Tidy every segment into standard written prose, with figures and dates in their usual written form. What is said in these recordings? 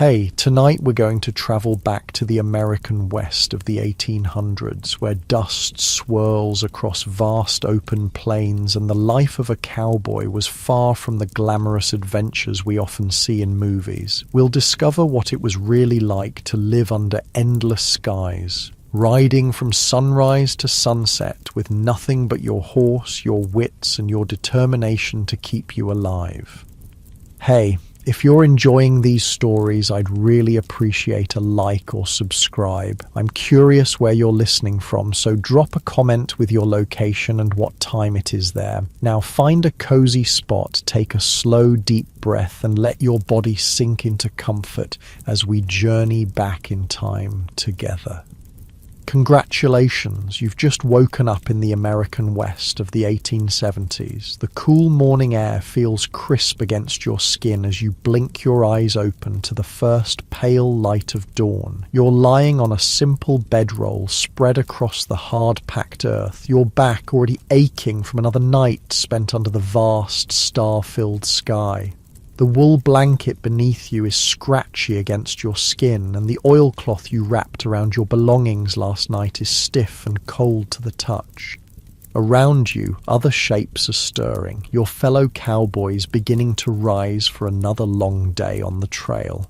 Hey, tonight we're going to travel back to the American West of the 1800s, where dust swirls across vast open plains and the life of a cowboy was far from the glamorous adventures we often see in movies. We'll discover what it was really like to live under endless skies, riding from sunrise to sunset with nothing but your horse, your wits, and your determination to keep you alive. Hey, if you're enjoying these stories, I'd really appreciate a like or subscribe. I'm curious where you're listening from, so drop a comment with your location and what time it is there. Now find a cozy spot, take a slow, deep breath, and let your body sink into comfort as we journey back in time together. Congratulations, you've just woken up in the American West of the 1870s. The cool morning air feels crisp against your skin as you blink your eyes open to the first pale light of dawn. You're lying on a simple bedroll spread across the hard-packed earth, your back already aching from another night spent under the vast, star-filled sky. The wool blanket beneath you is scratchy against your skin, and the oilcloth you wrapped around your belongings last night is stiff and cold to the touch. Around you, other shapes are stirring, your fellow cowboys beginning to rise for another long day on the trail.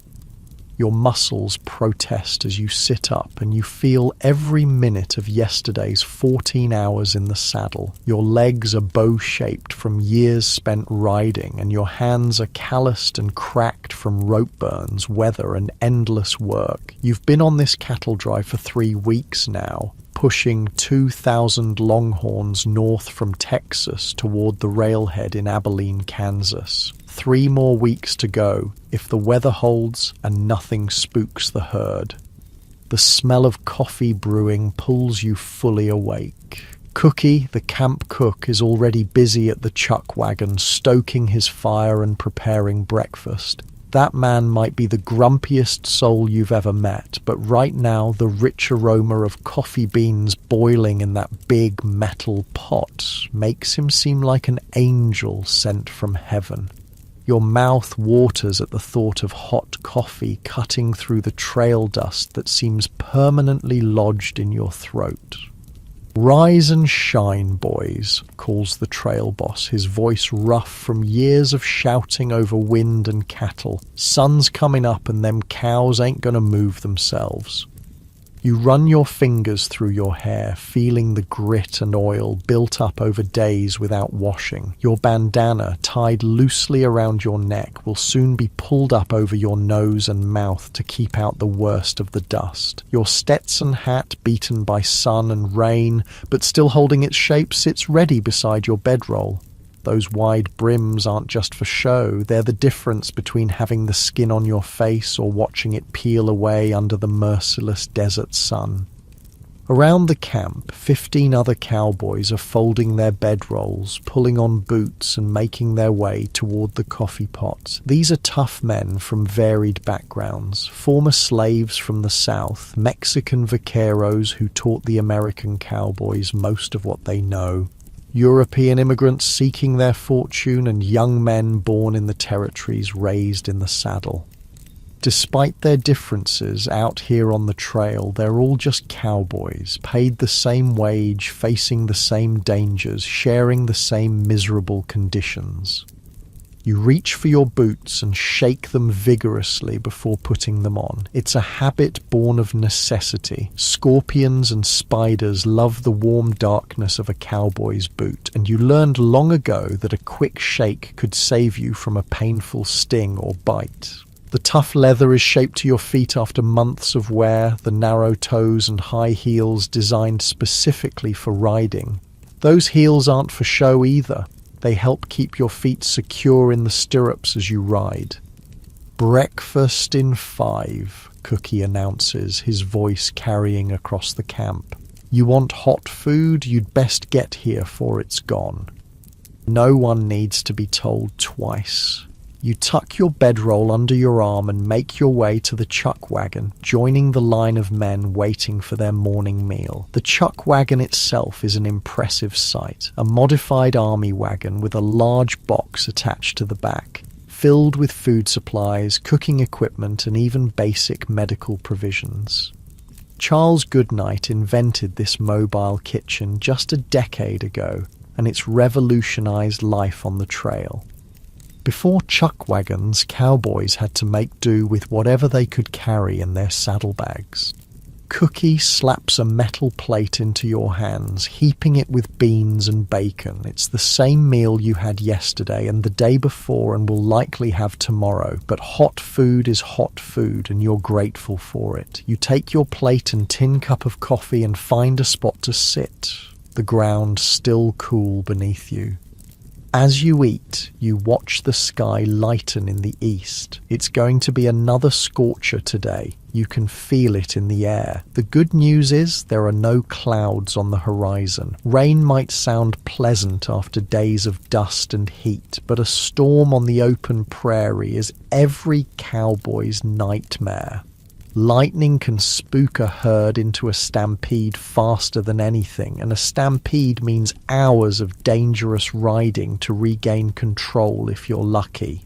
Your muscles protest as you sit up and you feel every minute of yesterday's 14 hours in the saddle. Your legs are bow-shaped from years spent riding, and your hands are calloused and cracked from rope burns, weather, and endless work. You've been on this cattle drive for 3 weeks now, pushing 2,000 longhorns north from Texas toward the railhead in Abilene, Kansas. 3 more weeks to go, if the weather holds and nothing spooks the herd. The smell of coffee brewing pulls you fully awake. Cookie, the camp cook, is already busy at the chuck wagon, stoking his fire and preparing breakfast. That man might be the grumpiest soul you've ever met, but right now the rich aroma of coffee beans boiling in that big metal pot makes him seem like an angel sent from heaven. Your mouth waters at the thought of hot coffee cutting through the trail dust that seems permanently lodged in your throat. "Rise and shine, boys," calls the trail boss, his voice rough from years of shouting over wind and cattle. "Sun's coming up and them cows ain't gonna move themselves." You run your fingers through your hair, feeling the grit and oil built up over days without washing. Your bandana, tied loosely around your neck, will soon be pulled up over your nose and mouth to keep out the worst of the dust. Your Stetson hat, beaten by sun and rain, but still holding its shape, sits ready beside your bedroll. Those wide brims aren't just for show, they're the difference between having the skin on your face or watching it peel away under the merciless desert sun. Around the camp, 15 other cowboys are folding their bedrolls, pulling on boots and making their way toward the coffee pots. These are tough men from varied backgrounds, former slaves from the South, Mexican vaqueros who taught the American cowboys most of what they know, European immigrants seeking their fortune, and young men born in the territories raised in the saddle. Despite their differences out here on the trail, they're all just cowboys, paid the same wage, facing the same dangers, sharing the same miserable conditions. You reach for your boots and shake them vigorously before putting them on. It's a habit born of necessity. Scorpions and spiders love the warm darkness of a cowboy's boot, and you learned long ago that a quick shake could save you from a painful sting or bite. The tough leather is shaped to your feet after months of wear, the narrow toes and high heels designed specifically for riding. Those heels aren't for show either. They help keep your feet secure in the stirrups as you ride. "Breakfast in 5, Cookie announces, his voice carrying across the camp. "You want hot food? You'd best get here 'fore it's gone." No one needs to be told twice. You tuck your bedroll under your arm and make your way to the chuck wagon, joining the line of men waiting for their morning meal. The chuck wagon itself is an impressive sight, a modified army wagon with a large box attached to the back. filled with food supplies, cooking equipment, and even basic medical provisions. Charles Goodnight invented this mobile kitchen just a decade ago, and it's revolutionized life on the trail. Before chuck wagons, cowboys had to make do with whatever they could carry in their saddlebags. Cookie slaps a metal plate into your hands, heaping it with beans and bacon. It's the same meal you had yesterday and the day before and will likely have tomorrow, but hot food is hot food and you're grateful for it. You take your plate and tin cup of coffee and find a spot to sit, the ground still cool beneath you. As you eat, you watch the sky lighten in the east. It's going to be another scorcher today. You can feel it in the air. The good news is there are no clouds on the horizon. Rain might sound pleasant after days of dust and heat, but a storm on the open prairie is every cowboy's nightmare. Lightning can spook a herd into a stampede faster than anything, and a stampede means hours of dangerous riding to regain control if you're lucky.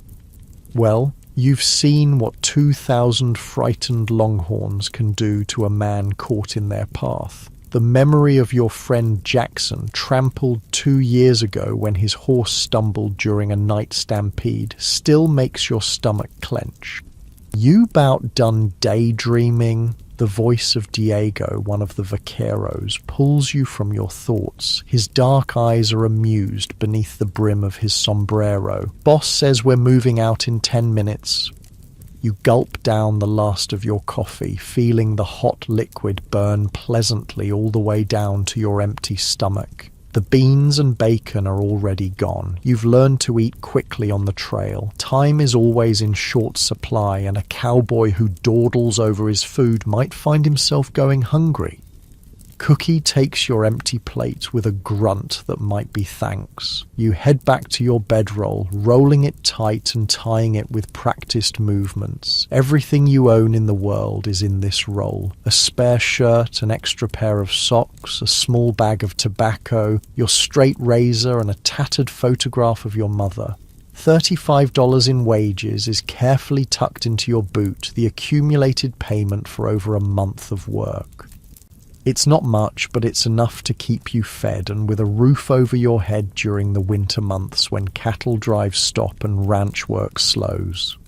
Well, you've seen what 2,000 frightened longhorns can do to a man caught in their path. The memory of your friend Jackson, trampled 2 years ago when his horse stumbled during a night stampede, still makes your stomach clench. You bout done daydreaming? The voice of Diego, one of the vaqueros, pulls you from your thoughts. His dark eyes are amused beneath the brim of his sombrero. Boss says we're moving out in 10 minutes. You gulp down the last of your coffee, feeling the hot liquid burn pleasantly all the way down to your empty stomach. The beans and bacon are already gone. You've learned to eat quickly on the trail. Time is always in short supply, and a cowboy who dawdles over his food might find himself going hungry. Cookie takes your empty plate with a grunt that might be thanks. You head back to your bedroll, rolling it tight and tying it with practiced movements. Everything you own in the world is in this roll. A spare shirt, an extra pair of socks, a small bag of tobacco, your straight razor, and a tattered photograph of your mother. $35 in wages is carefully tucked into your boot, the accumulated payment for over a month of work. It's not much, but it's enough to keep you fed and with a roof over your head during the winter months when cattle drives stop and ranch work slows.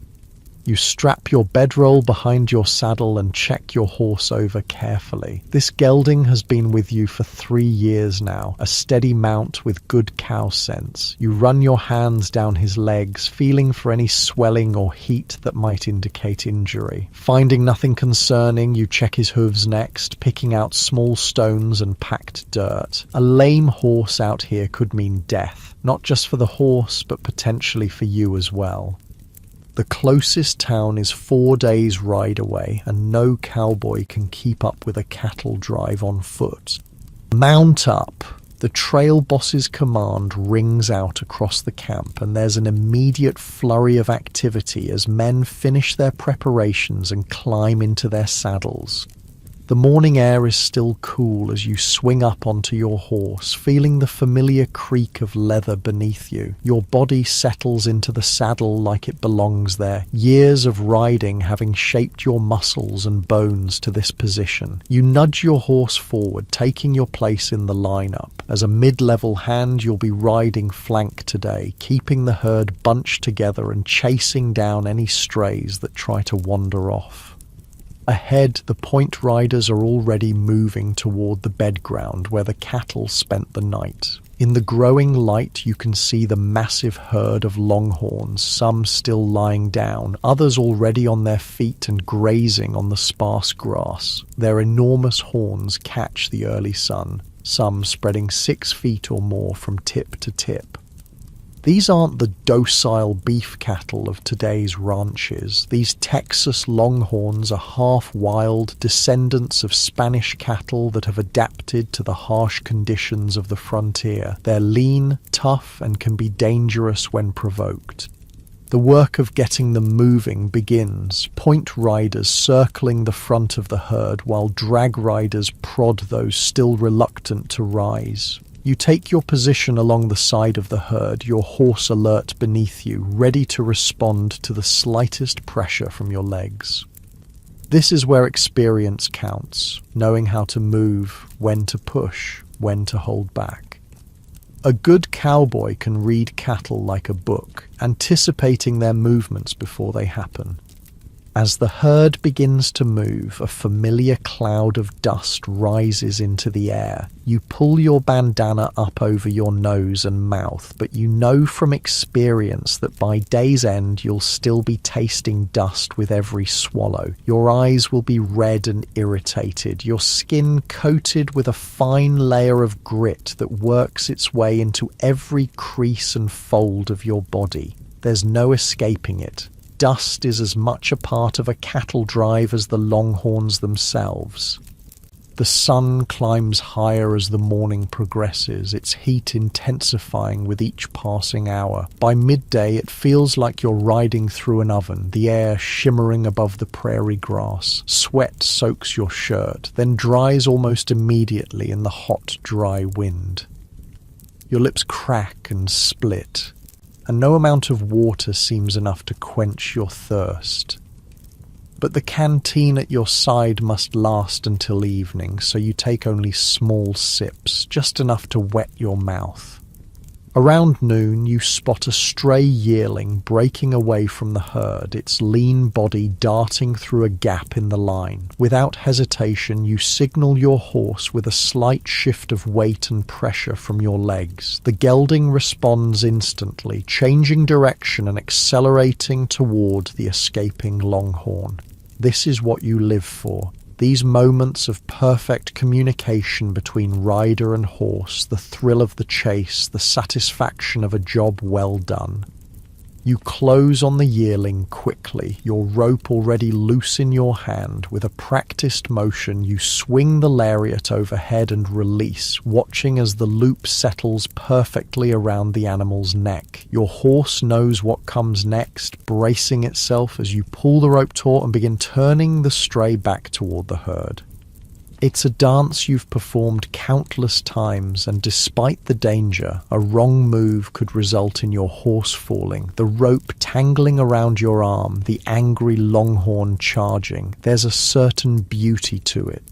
You strap your bedroll behind your saddle and check your horse over carefully. This gelding has been with you for 3 years now, a steady mount with good cow sense. You run your hands down his legs, feeling for any swelling or heat that might indicate injury. Finding nothing concerning, you check his hooves next, picking out small stones and packed dirt. A lame horse out here could mean death, not just for the horse, but potentially for you as well. The closest town is 4 days' ride away, and no cowboy can keep up with a cattle drive on foot. Mount up! The trail boss's command rings out across the camp, and there's an immediate flurry of activity as men finish their preparations and climb into their saddles. The morning air is still cool as you swing up onto your horse, feeling the familiar creak of leather beneath you. Your body settles into the saddle like it belongs there, years of riding having shaped your muscles and bones to this position. You nudge your horse forward, taking your place in the lineup. As a mid-level hand, you'll be riding flank today, keeping the herd bunched together and chasing down any strays that try to wander off. Ahead, the point riders are already moving toward the bed ground where the cattle spent the night. In the growing light, you can see the massive herd of longhorns, some still lying down, others already on their feet and grazing on the sparse grass. Their enormous horns catch the early sun, some spreading 6 feet or more from tip to tip. These aren't the docile beef cattle of today's ranches. These Texas longhorns are half-wild descendants of Spanish cattle that have adapted to the harsh conditions of the frontier. They're lean, tough, and can be dangerous when provoked. The work of getting them moving begins, point riders circling the front of the herd while drag riders prod those still reluctant to rise. You take your position along the side of the herd, your horse alert beneath you, ready to respond to the slightest pressure from your legs. This is where experience counts, knowing how to move, when to push, when to hold back. A good cowboy can read cattle like a book, anticipating their movements before they happen. As the herd begins to move, a familiar cloud of dust rises into the air. You pull your bandana up over your nose and mouth, but you know from experience that by day's end you'll still be tasting dust with every swallow. Your eyes will be red and irritated, your skin coated with a fine layer of grit that works its way into every crease and fold of your body. There's no escaping it. Dust is as much a part of a cattle drive as the longhorns themselves. The sun climbs higher as the morning progresses, its heat intensifying with each passing hour. By midday, it feels like you're riding through an oven, the air shimmering above the prairie grass. Sweat soaks your shirt, then dries almost immediately in the hot, dry wind. Your lips crack and split, and no amount of water seems enough to quench your thirst. But the canteen at your side must last until evening, so you take only small sips, just enough to wet your mouth. Around noon, you spot a stray yearling breaking away from the herd, its lean body darting through a gap in the line. Without hesitation, you signal your horse with a slight shift of weight and pressure from your legs. The gelding responds instantly, changing direction and accelerating toward the escaping longhorn. This is what you live for. These moments of perfect communication between rider and horse, the thrill of the chase, the satisfaction of a job well done. You close on the yearling quickly, your rope already loose in your hand. With a practiced motion, you swing the lariat overhead and release, watching as the loop settles perfectly around the animal's neck. Your horse knows what comes next, bracing itself as you pull the rope taut and begin turning the stray back toward the herd. It's a dance you've performed countless times, and despite the danger, a wrong move could result in your horse falling, the rope tangling around your arm, the angry longhorn charging. There's a certain beauty to it.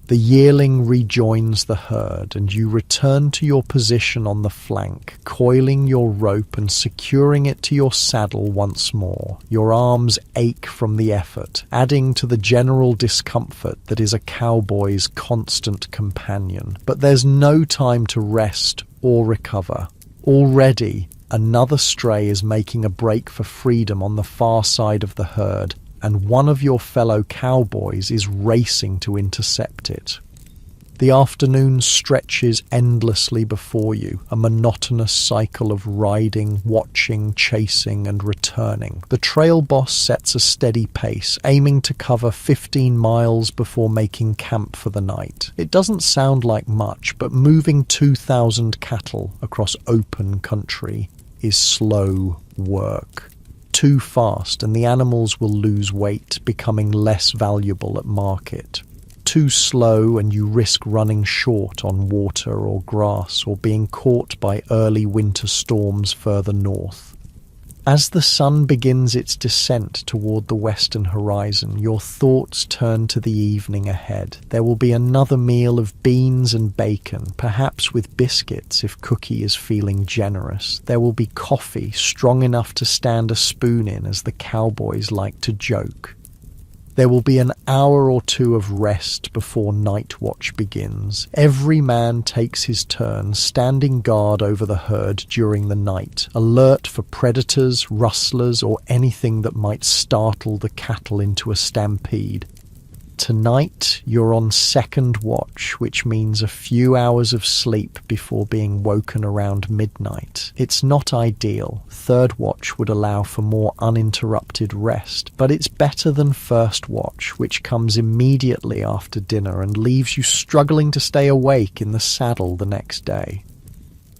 The yearling rejoins the herd, and you return to your position on the flank, coiling your rope and securing it to your saddle once more. Your arms ache from the effort, adding to the general discomfort that is a cowboy's constant companion. But there's no time to rest or recover. Already, another stray is making a break for freedom on the far side of the herd, and one of your fellow cowboys is racing to intercept it. The afternoon stretches endlessly before you, a monotonous cycle of riding, watching, chasing, and returning. The trail boss sets a steady pace, aiming to cover 15 miles before making camp for the night. It doesn't sound like much, but moving 2,000 cattle across open country is slow work. Too fast, and the animals will lose weight, becoming less valuable at market. Too slow, and you risk running short on water or grass, or being caught by early winter storms further north. As the sun begins its descent toward the western horizon, your thoughts turn to the evening ahead. There will be another meal of beans and bacon, perhaps with biscuits if Cookie is feeling generous. There will be coffee, strong enough to stand a spoon in, as the cowboys like to joke. There will be an hour or two of rest before night watch begins. Every man takes his turn, standing guard over the herd during the night, alert for predators, rustlers, or anything that might startle the cattle into a stampede. Tonight, you're on second watch, which means a few hours of sleep before being woken around midnight. It's not ideal. Third watch would allow for more uninterrupted rest, but it's better than first watch, which comes immediately after dinner and leaves you struggling to stay awake in the saddle the next day.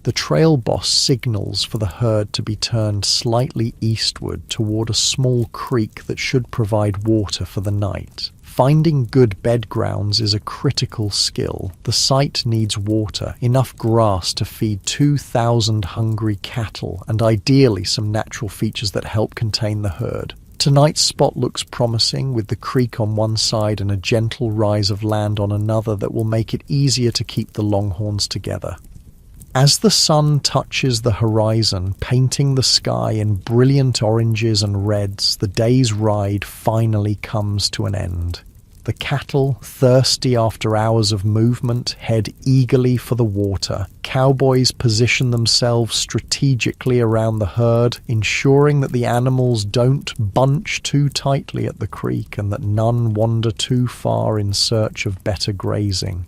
The trail boss signals for the herd to be turned slightly eastward toward a small creek that should provide water for the night. Finding good bed grounds is a critical skill. The site needs water, enough grass to feed 2,000 hungry cattle, and ideally some natural features that help contain the herd. Tonight's spot looks promising, with the creek on one side and a gentle rise of land on another that will make it easier to keep the longhorns together. As the sun touches the horizon, painting the sky in brilliant oranges and reds, the day's ride finally comes to an end. The cattle, thirsty after hours of movement, head eagerly for the water. Cowboys position themselves strategically around the herd, ensuring that the animals don't bunch too tightly at the creek and that none wander too far in search of better grazing.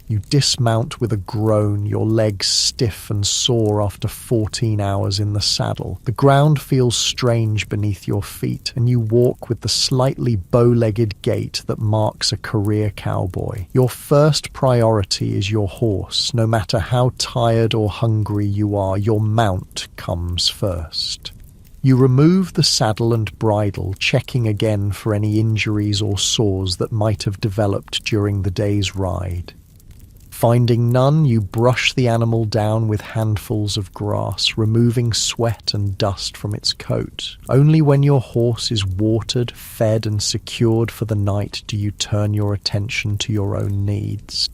You dismount with a groan, your legs stiff and sore after 14 hours in the saddle. The ground feels strange beneath your feet, and you walk with the slightly bow-legged gait that marks a career cowboy. Your first priority is your horse. No matter how tired or hungry you are, your mount comes first. You remove the saddle and bridle, checking again for any injuries or sores that might have developed during the day's ride. Finding none, you brush the animal down with handfuls of grass, removing sweat and dust from its coat. Only when your horse is watered, fed, and secured for the night do you turn your attention to your own needs.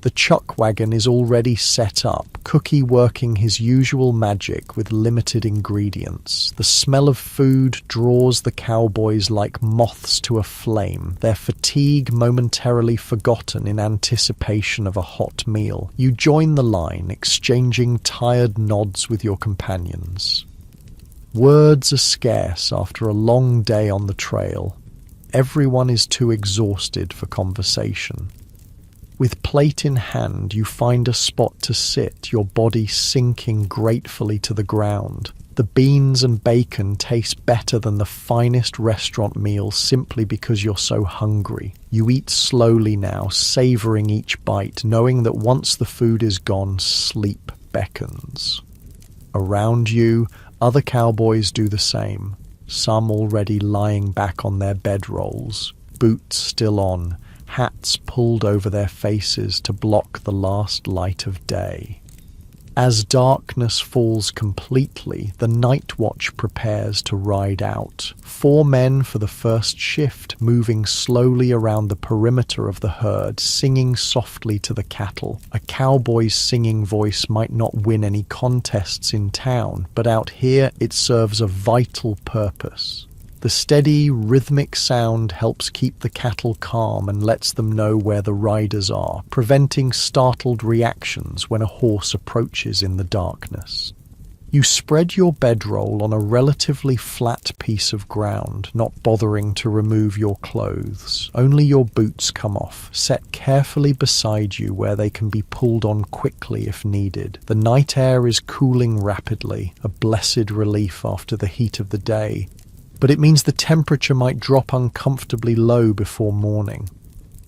The chuck wagon is already set up, Cookie working his usual magic with limited ingredients. The smell of food draws the cowboys like moths to a flame, their fatigue momentarily forgotten in anticipation of a hot meal. You join the line, exchanging tired nods with your companions. Words are scarce after a long day on the trail. Everyone is too exhausted for conversation. With plate in hand, you find a spot to sit, your body sinking gratefully to the ground. The beans and bacon taste better than the finest restaurant meal simply because you're so hungry. You eat slowly now, savoring each bite, knowing that once the food is gone, sleep beckons. Around you, other cowboys do the same, some already lying back on their bedrolls, boots still on, hats pulled over their faces to block the last light of day. As darkness falls completely, the night watch prepares to ride out. 4 men for the first shift, moving slowly around the perimeter of the herd, singing softly to the cattle. A cowboy's singing voice might not win any contests in town, but out here it serves a vital purpose. The steady, rhythmic sound helps keep the cattle calm and lets them know where the riders are, preventing startled reactions when a horse approaches in the darkness. You spread your bedroll on a relatively flat piece of ground, not bothering to remove your clothes. Only your boots come off, set carefully beside you where they can be pulled on quickly if needed. The night air is cooling rapidly, a blessed relief after the heat of the day. But it means the temperature might drop uncomfortably low before morning.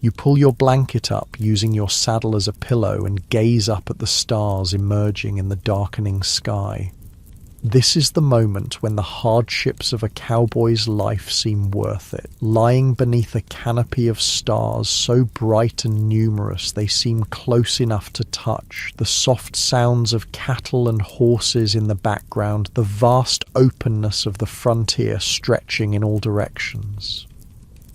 You pull your blanket up, using your saddle as a pillow, and gaze up at the stars emerging in the darkening sky. This is the moment when the hardships of a cowboy's life seem worth it. Lying beneath a canopy of stars so bright and numerous they seem close enough to touch, the soft sounds of cattle and horses in the background, the vast openness of the frontier stretching in all directions.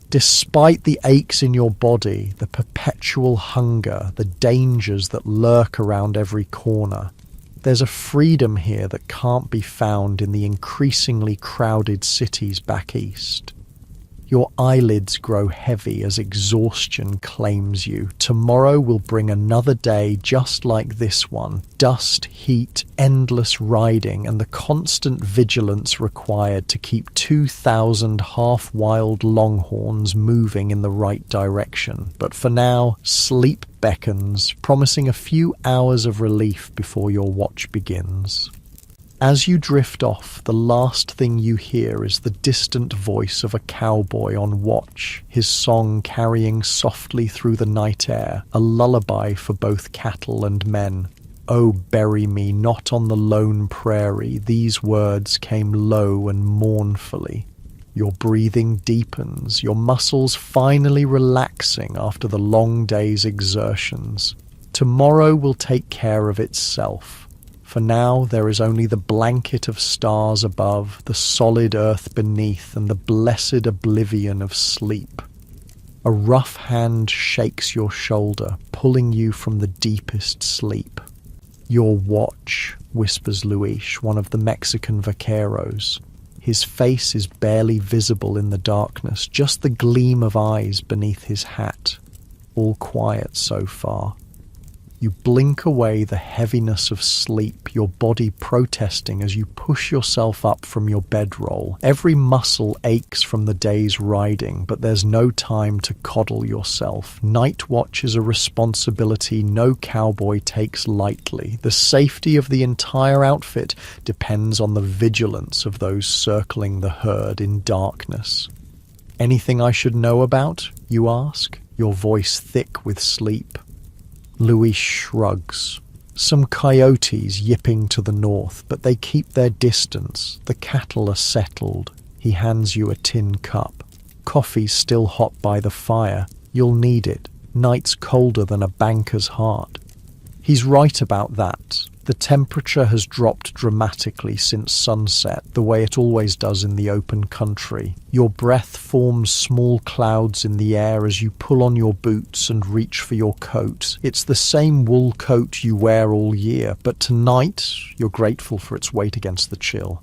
Despite the aches in your body, the perpetual hunger, the dangers that lurk around every corner, there's a freedom here that can't be found in the increasingly crowded cities back east. Your eyelids grow heavy as exhaustion claims you. Tomorrow will bring another day just like this one. Dust, heat, endless riding, and the constant vigilance required to keep 2,000 half-wild longhorns moving in the right direction. But for now, sleep beckons, promising a few hours of relief before your watch begins. As you drift off, the last thing you hear is the distant voice of a cowboy on watch, his song carrying softly through the night air, a lullaby for both cattle and men. "Oh, bury me not on the lone prairie," these words came low and mournfully. Your breathing deepens, your muscles finally relaxing after the long day's exertions. Tomorrow will take care of itself. For now, there is only the blanket of stars above, the solid earth beneath, and the blessed oblivion of sleep. A rough hand shakes your shoulder, pulling you from the deepest sleep. "Your watch," whispers Luis, one of the Mexican vaqueros. His face is barely visible in the darkness, just the gleam of eyes beneath his hat. All quiet so far. You blink away the heaviness of sleep, your body protesting as you push yourself up from your bedroll. Every muscle aches from the day's riding, but there's no time to coddle yourself. Night watch is a responsibility no cowboy takes lightly. The safety of the entire outfit depends on the vigilance of those circling the herd in darkness. "Anything I should know about?" you ask, your voice thick with sleep. Luis shrugs. "Some coyotes yipping to the north, but they keep their distance. The cattle are settled." He hands you a tin cup. "Coffee's still hot by the fire. You'll need it. Night's colder than a banker's heart." He's right about that. The temperature has dropped dramatically since sunset, the way it always does in the open country. Your breath forms small clouds in the air as you pull on your boots and reach for your coat. It's the same wool coat you wear all year, but tonight you're grateful for its weight against the chill.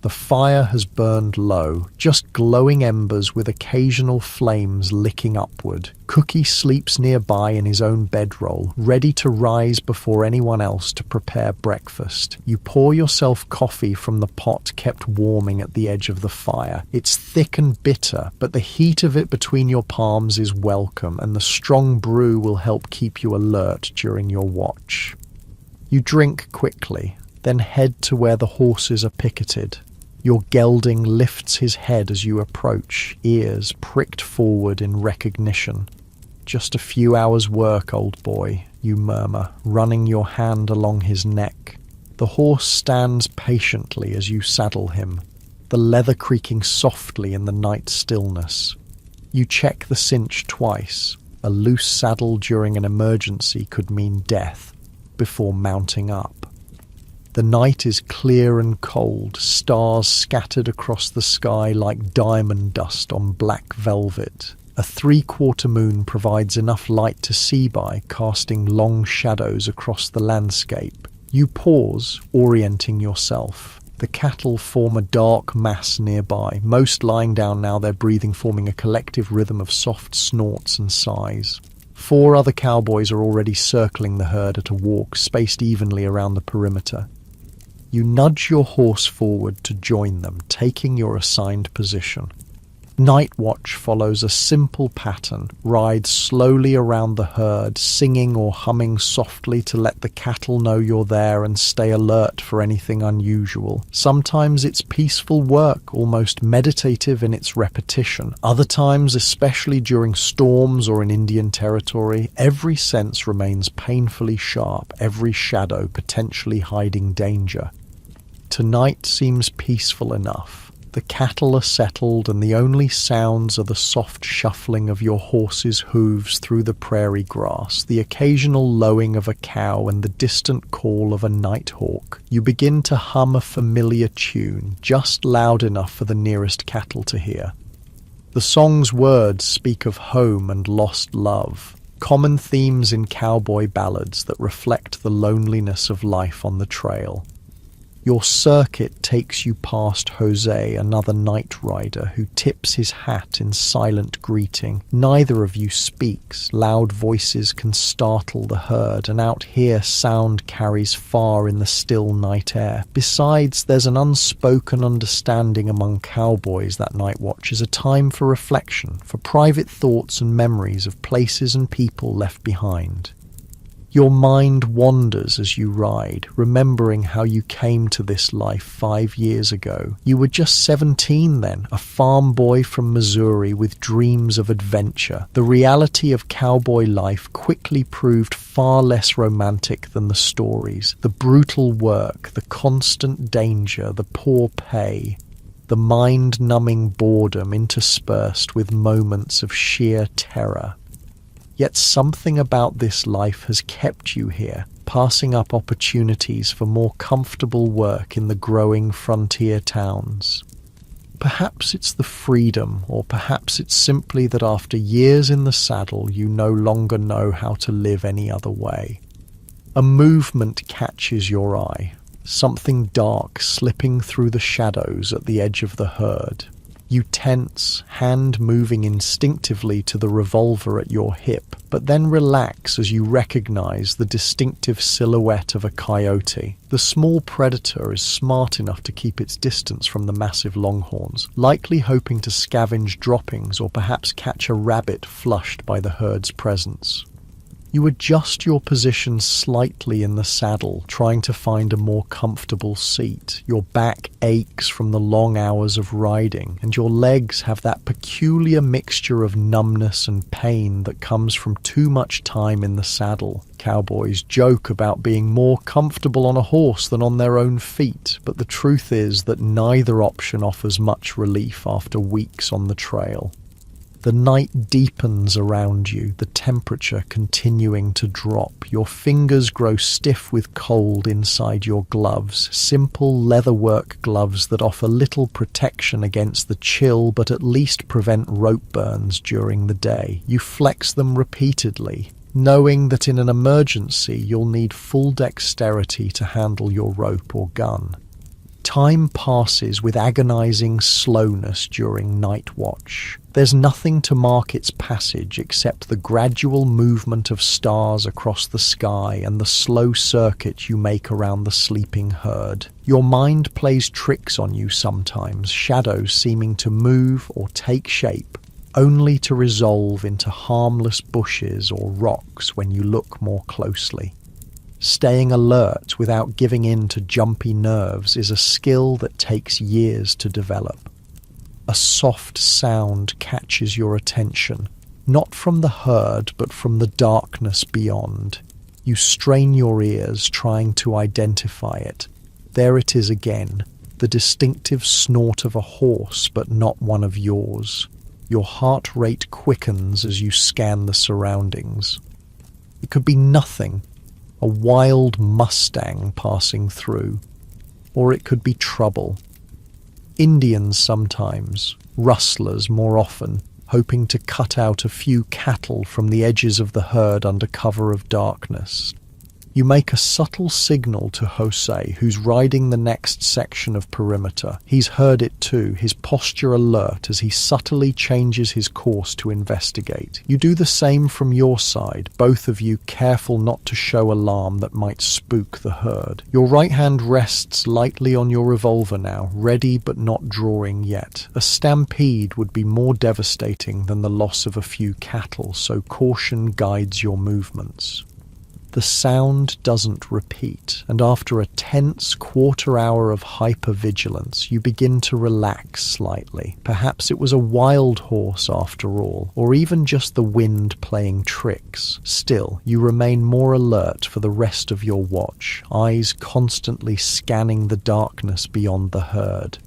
The fire has burned low, just glowing embers with occasional flames licking upward. Cookie sleeps nearby in his own bedroll, ready to rise before anyone else to prepare breakfast. You pour yourself coffee from the pot kept warming at the edge of the fire. It's thick and bitter, but the heat of it between your palms is welcome, and the strong brew will help keep you alert during your watch. You drink quickly, then head to where the horses are picketed. Your gelding lifts his head as you approach, ears pricked forward in recognition. "Just a few hours' work, old boy," you murmur, running your hand along his neck. The horse stands patiently as you saddle him, the leather creaking softly in the night stillness. You check the cinch twice. A loose saddle during an emergency could mean death, before mounting up. The night is clear and cold, stars scattered across the sky like diamond dust on black velvet. A 3/4 moon provides enough light to see by, casting long shadows across the landscape. You pause, orienting yourself. The cattle form a dark mass nearby, most lying down now, their breathing forming a collective rhythm of soft snorts and sighs. 4 other cowboys are already circling the herd at a walk, spaced evenly around the perimeter. You nudge your horse forward to join them, taking your assigned position. Night watch follows a simple pattern. Ride slowly around the herd, singing or humming softly to let the cattle know you're there and stay alert for anything unusual. Sometimes it's peaceful work, almost meditative in its repetition. Other times, especially during storms or in Indian territory, every sense remains painfully sharp, every shadow potentially hiding danger. Tonight seems peaceful enough. The cattle are settled, and the only sounds are the soft shuffling of your horse's hooves through the prairie grass, the occasional lowing of a cow, and the distant call of a nighthawk. You begin to hum a familiar tune, just loud enough for the nearest cattle to hear. The song's words speak of home and lost love, common themes in cowboy ballads that reflect the loneliness of life on the trail. Your circuit takes you past Jose, another night rider, who tips his hat in silent greeting. Neither of you speaks. Loud voices can startle the herd, and out here sound carries far in the still night air. Besides, there's an unspoken understanding among cowboys that night watch is a time for reflection, for private thoughts and memories of places and people left behind. Your mind wanders as you ride, remembering how you came to this life 5 years ago. You were just 17 then, a farm boy from Missouri with dreams of adventure. The reality of cowboy life quickly proved far less romantic than the stories. The brutal work, the constant danger, the poor pay. the mind-numbing boredom interspersed with moments of sheer terror. Yet something about this life has kept you here, passing up opportunities for more comfortable work in the growing frontier towns. Perhaps it's the freedom, or perhaps it's simply that after years in the saddle you no longer know how to live any other way. A movement catches your eye, something dark slipping through the shadows at the edge of the herd. You tense, hand moving instinctively to the revolver at your hip, but then relax as you recognize the distinctive silhouette of a coyote. The small predator is smart enough to keep its distance from the massive longhorns, likely hoping to scavenge droppings or perhaps catch a rabbit flushed by the herd's presence. You adjust your position slightly in the saddle, trying to find a more comfortable seat. Your back aches from the long hours of riding, and your legs have that peculiar mixture of numbness and pain that comes from too much time in the saddle. Cowboys joke about being more comfortable on a horse than on their own feet, but the truth is that neither option offers much relief after weeks on the trail. The night deepens around you, the temperature continuing to drop. Your fingers grow stiff with cold inside your gloves, simple leatherwork gloves that offer little protection against the chill but at least prevent rope burns during the day. You flex them repeatedly, knowing that in an emergency you'll need full dexterity to handle your rope or gun. Time passes with agonizing slowness during night watch. There's nothing to mark its passage except the gradual movement of stars across the sky and the slow circuit you make around the sleeping herd. Your mind plays tricks on you sometimes, shadows seeming to move or take shape, only to resolve into harmless bushes or rocks when you look more closely. Staying alert without giving in to jumpy nerves is a skill that takes years to develop. A soft sound catches your attention, not from the herd but from the darkness beyond. You strain your ears trying to identify it. There it is again, the distinctive snort of a horse but not one of yours. Your heart rate quickens as you scan the surroundings. It could be nothing. A wild Mustang passing through, or it could be trouble. Indians sometimes, rustlers more often, hoping to cut out a few cattle from the edges of the herd under cover of darkness. You make a subtle signal to Jose, who's riding the next section of perimeter. He's heard it too, his posture alert as he subtly changes his course to investigate. You do the same from your side, both of you careful not to show alarm that might spook the herd. Your right hand rests lightly on your revolver now, ready but not drawing yet. A stampede would be more devastating than the loss of a few cattle, so caution guides your movements. The sound doesn't repeat, and after a tense quarter hour of hypervigilance, you begin to relax slightly. Perhaps it was a wild horse after all, or even just the wind playing tricks. Still, you remain more alert for the rest of your watch, eyes constantly scanning the darkness beyond the herd.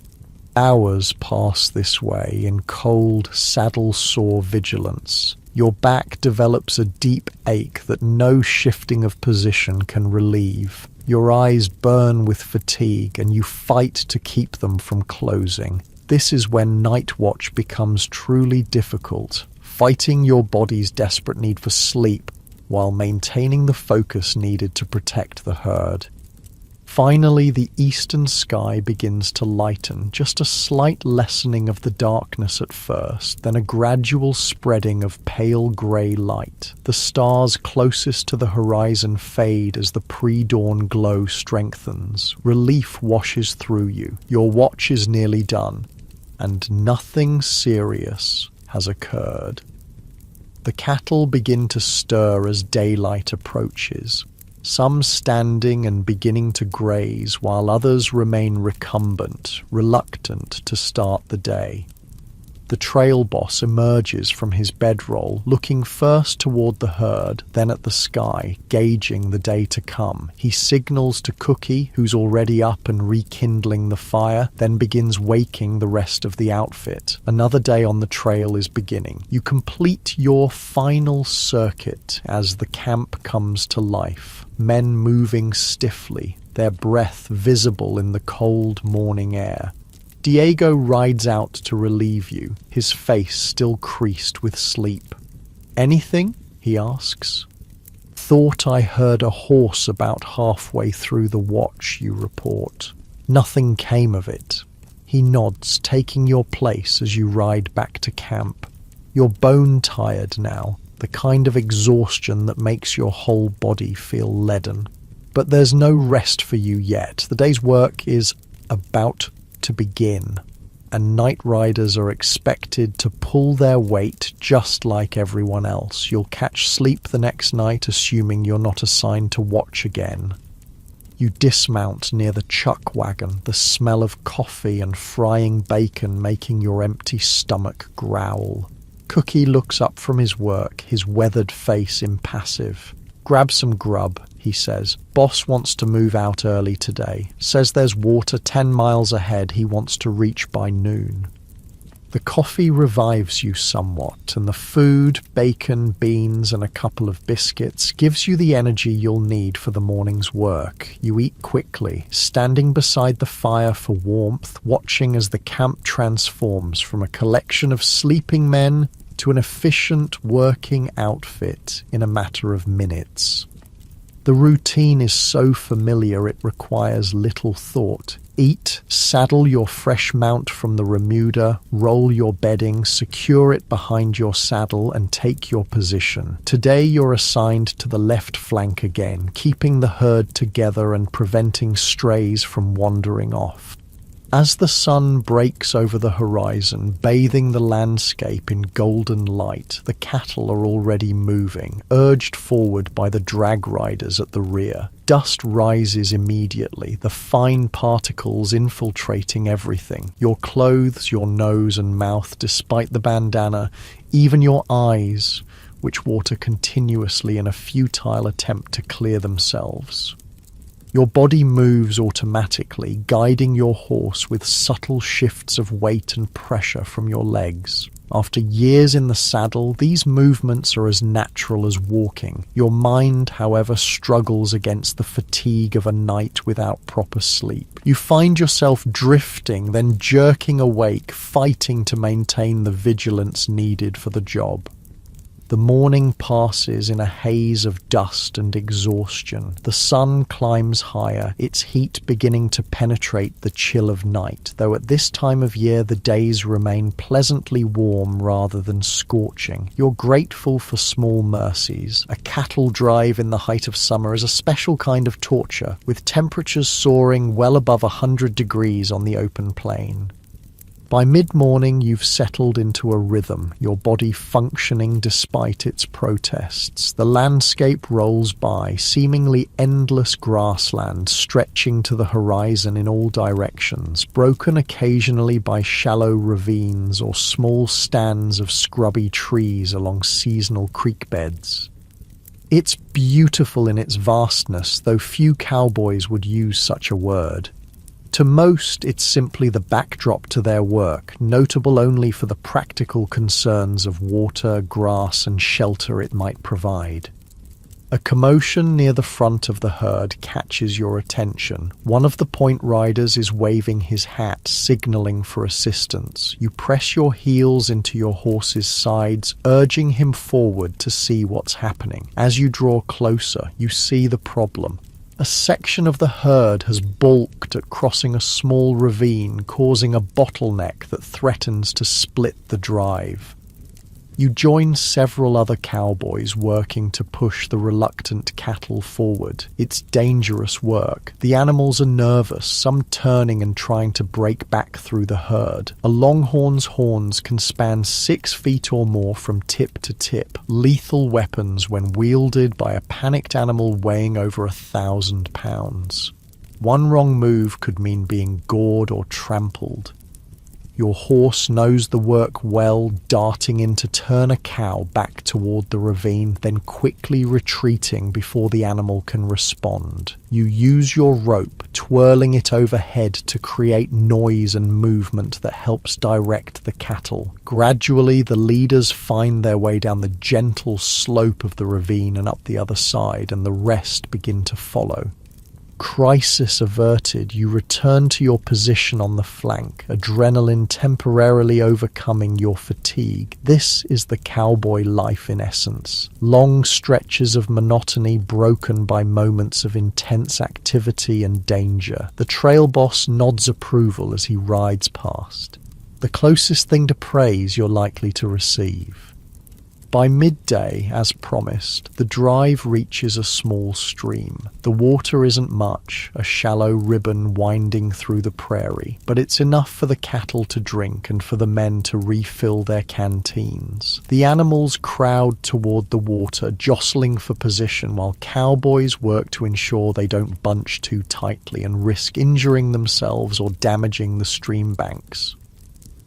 Hours pass this way in cold, saddle-sore vigilance. Your back develops a deep ache that no shifting of position can relieve. Your eyes burn with fatigue and you fight to keep them from closing. This is when night watch becomes truly difficult, fighting your body's desperate need for sleep while maintaining the focus needed to protect the herd. Finally, the eastern sky begins to lighten, just a slight lessening of the darkness at first, then a gradual spreading of pale grey light. The stars closest to the horizon fade as the pre-dawn glow strengthens. Relief washes through you. Your watch is nearly done, and nothing serious has occurred. The cattle begin to stir as daylight approaches. Some standing and beginning to graze, while others remain recumbent, reluctant to start the day. The trail boss emerges from his bedroll, looking first toward the herd, then at the sky, gauging the day to come. He signals to Cookie, who's already up and rekindling the fire, then begins waking the rest of the outfit. Another day on the trail is beginning. You complete your final circuit as the camp comes to life. Men moving stiffly, their breath visible in the cold morning air. Diego rides out to relieve you, his face still creased with sleep. "Anything?" he asks. "Thought I heard a horse about halfway through the watch," you report. Nothing came of it. He nods, taking your place as you ride back to camp. You're bone-tired now, the kind of exhaustion that makes your whole body feel leaden. But there's no rest for you yet. The day's work is about to begin, and night riders are expected to pull their weight just like everyone else. You'll catch sleep the next night, assuming you're not assigned to watch again. You dismount near the chuck wagon, the smell of coffee and frying bacon making your empty stomach growl. Cookie looks up from his work, his weathered face impassive. "Grab some grub," he says. "Boss wants to move out early today. Says there's water 10 miles ahead he wants to reach by noon." The coffee revives you somewhat, and the food, bacon, beans, and a couple of biscuits, gives you the energy you'll need for the morning's work. You eat quickly, standing beside the fire for warmth, watching as the camp transforms from a collection of sleeping men to an efficient working outfit in a matter of minutes. The routine is so familiar it requires little thought. Eat, saddle your fresh mount from the remuda, roll your bedding, secure it behind your saddle, and take your position. Today you're assigned to the left flank again, keeping the herd together and preventing strays from wandering off. As the sun breaks over the horizon, bathing the landscape in golden light, the cattle are already moving, urged forward by the drag riders at the rear. Dust rises immediately, the fine particles infiltrating everything. Your clothes, your nose and mouth, despite the bandana, even your eyes, which water continuously in a futile attempt to clear themselves. Your body moves automatically, guiding your horse with subtle shifts of weight and pressure from your legs. After years in the saddle, these movements are as natural as walking. Your mind, however, struggles against the fatigue of a night without proper sleep. You find yourself drifting, then jerking awake, fighting to maintain the vigilance needed for the job. The morning passes in a haze of dust and exhaustion. The sun climbs higher, its heat beginning to penetrate the chill of night, though at this time of year the days remain pleasantly warm rather than scorching. You're grateful for small mercies. A cattle drive in the height of summer is a special kind of torture, with temperatures soaring well above 100 degrees on the open plain. By mid-morning, you've settled into a rhythm, your body functioning despite its protests. The landscape rolls by, seemingly endless grassland stretching to the horizon in all directions, broken occasionally by shallow ravines or small stands of scrubby trees along seasonal creek beds. It's beautiful in its vastness, though few cowboys would use such a word. To most, it's simply the backdrop to their work, notable only for the practical concerns of water, grass, and shelter it might provide. A commotion near the front of the herd catches your attention. One of the point riders is waving his hat, signaling for assistance. You press your heels into your horse's sides, urging him forward to see what's happening. As you draw closer, you see the problem. A section of the herd has balked at crossing a small ravine, causing a bottleneck that threatens to split the drive. You join several other cowboys working to push the reluctant cattle forward. It's dangerous work. The animals are nervous, some turning and trying to break back through the herd. A longhorn's horns can span 6 feet or more from tip to tip, lethal weapons when wielded by a panicked animal weighing over 1,000 pounds. One wrong move could mean being gored or trampled. Your horse knows the work well, darting in to turn a cow back toward the ravine, then quickly retreating before the animal can respond. You use your rope, twirling it overhead to create noise and movement that helps direct the cattle. Gradually, the leaders find their way down the gentle slope of the ravine and up the other side, and the rest begin to follow. Crisis averted, you return to your position on the flank, adrenaline temporarily overcoming your fatigue. This is the cowboy life in essence. Long stretches of monotony broken by moments of intense activity and danger. The trail boss nods approval as he rides past. The closest thing to praise you're likely to receive. By midday, as promised, the drive reaches a small stream. The water isn't much, a shallow ribbon winding through the prairie, but it's enough for the cattle to drink and for the men to refill their canteens. The animals crowd toward the water, jostling for position, while cowboys work to ensure they don't bunch too tightly and risk injuring themselves or damaging the stream banks.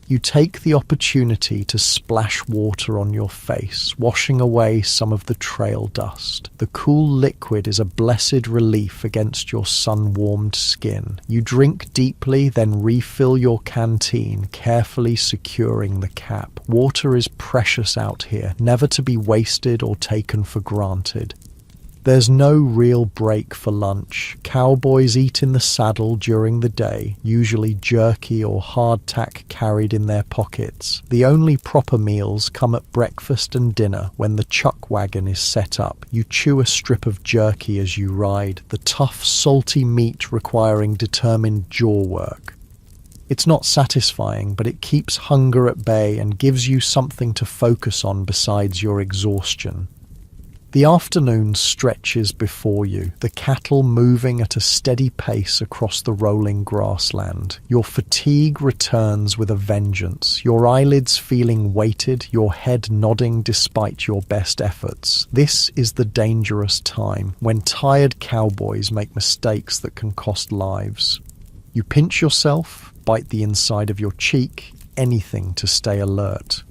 You take the opportunity to splash water on your face, washing away some of the trail dust. The cool liquid is a blessed relief against your sun-warmed skin. You drink deeply, then refill your canteen, carefully securing the cap. Water is precious out here, never to be wasted or taken for granted. There's no real break for lunch. Cowboys eat in the saddle during the day, usually jerky or hardtack carried in their pockets. The only proper meals come at breakfast and dinner when the chuck wagon is set up. You chew a strip of jerky as you ride, the tough, salty meat requiring determined jaw work. It's not satisfying, but it keeps hunger at bay and gives you something to focus on besides your exhaustion. The afternoon stretches before you, the cattle moving at a steady pace across the rolling grassland. Your fatigue returns with a vengeance, your eyelids feeling weighted, your head nodding despite your best efforts. This is the dangerous time, when tired cowboys make mistakes that can cost lives. You pinch yourself, bite the inside of your cheek, anything to stay alert.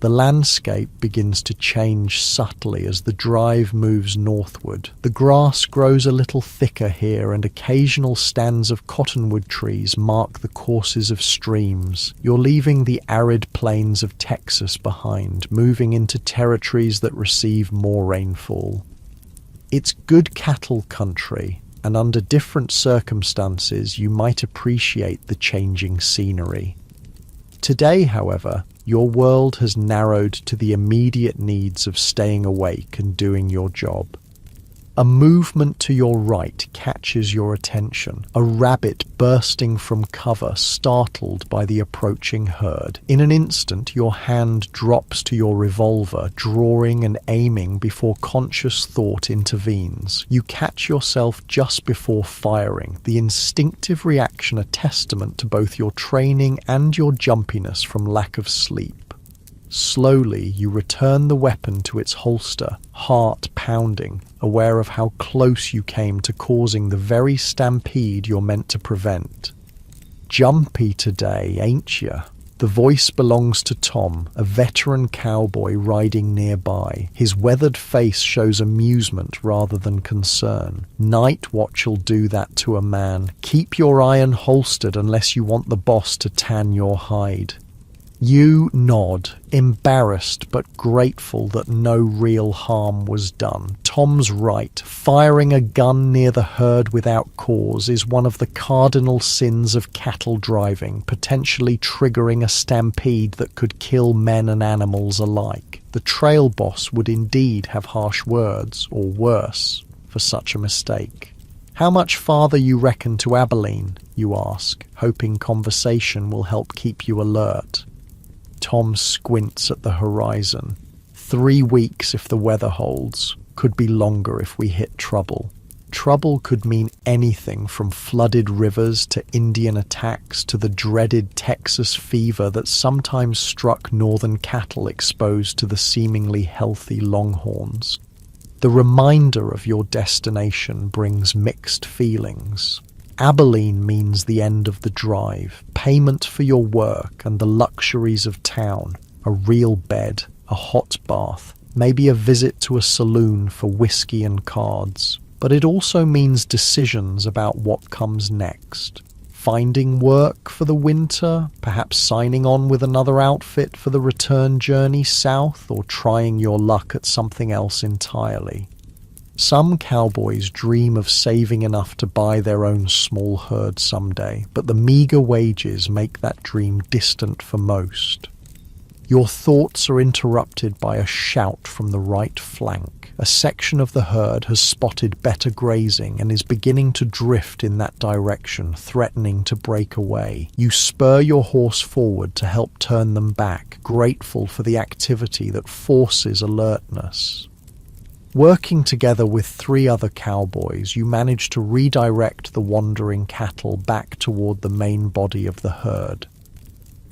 The landscape begins to change subtly as the drive moves northward. The grass grows a little thicker here, and occasional stands of cottonwood trees mark the courses of streams. You're leaving the arid plains of Texas behind, moving into territories that receive more rainfall. It's good cattle country, and under different circumstances you might appreciate the changing scenery. Today, however, your world has narrowed to the immediate needs of staying awake and doing your job. A movement to your right catches your attention, a rabbit bursting from cover, startled by the approaching herd. In an instant, your hand drops to your revolver, drawing and aiming before conscious thought intervenes. You catch yourself just before firing, the instinctive reaction a testament to both your training and your jumpiness from lack of sleep. Slowly, you return the weapon to its holster, heart pounding, aware of how close you came to causing the very stampede you're meant to prevent. Jumpy today, ain't ya? The voice belongs to Tom, a veteran cowboy riding nearby. His weathered face shows amusement rather than concern. Night watch'll do that to a man. Keep your iron holstered unless you want the boss to tan your hide. You nod, embarrassed but grateful that no real harm was done. Tom's right. Firing a gun near the herd without cause is one of the cardinal sins of cattle driving, potentially triggering a stampede that could kill men and animals alike. The trail boss would indeed have harsh words, or worse, for such a mistake. How much farther you reckon to Abilene, you ask, hoping conversation will help keep you alert. Tom squints at the horizon. 3 weeks if the weather holds. Could be longer if we hit trouble. Trouble could mean anything from flooded rivers to Indian attacks to the dreaded Texas fever that sometimes struck northern cattle exposed to the seemingly healthy longhorns. The reminder of your destination brings mixed feelings. Abilene means the end of the drive, payment for your work and the luxuries of town, a real bed, a hot bath, maybe a visit to a saloon for whiskey and cards. But it also means decisions about what comes next. Finding work for the winter, perhaps signing on with another outfit for the return journey south, or trying your luck at something else entirely. Some cowboys dream of saving enough to buy their own small herd someday, but the meager wages make that dream distant for most. Your thoughts are interrupted by a shout from the right flank. A section of the herd has spotted better grazing and is beginning to drift in that direction, threatening to break away. You spur your horse forward to help turn them back, grateful for the activity that forces alertness. Working together with 3 other cowboys, you manage to redirect the wandering cattle back toward the main body of the herd.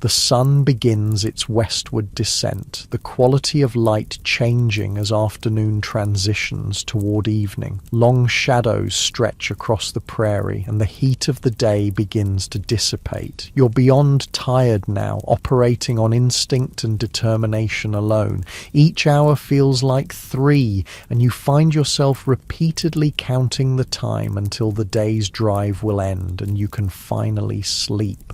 The sun begins its westward descent, the quality of light changing as afternoon transitions toward evening. Long shadows stretch across the prairie, and the heat of the day begins to dissipate. You're beyond tired now, operating on instinct and determination alone. Each hour feels like 3, and you find yourself repeatedly counting the time until the day's drive will end and you can finally sleep.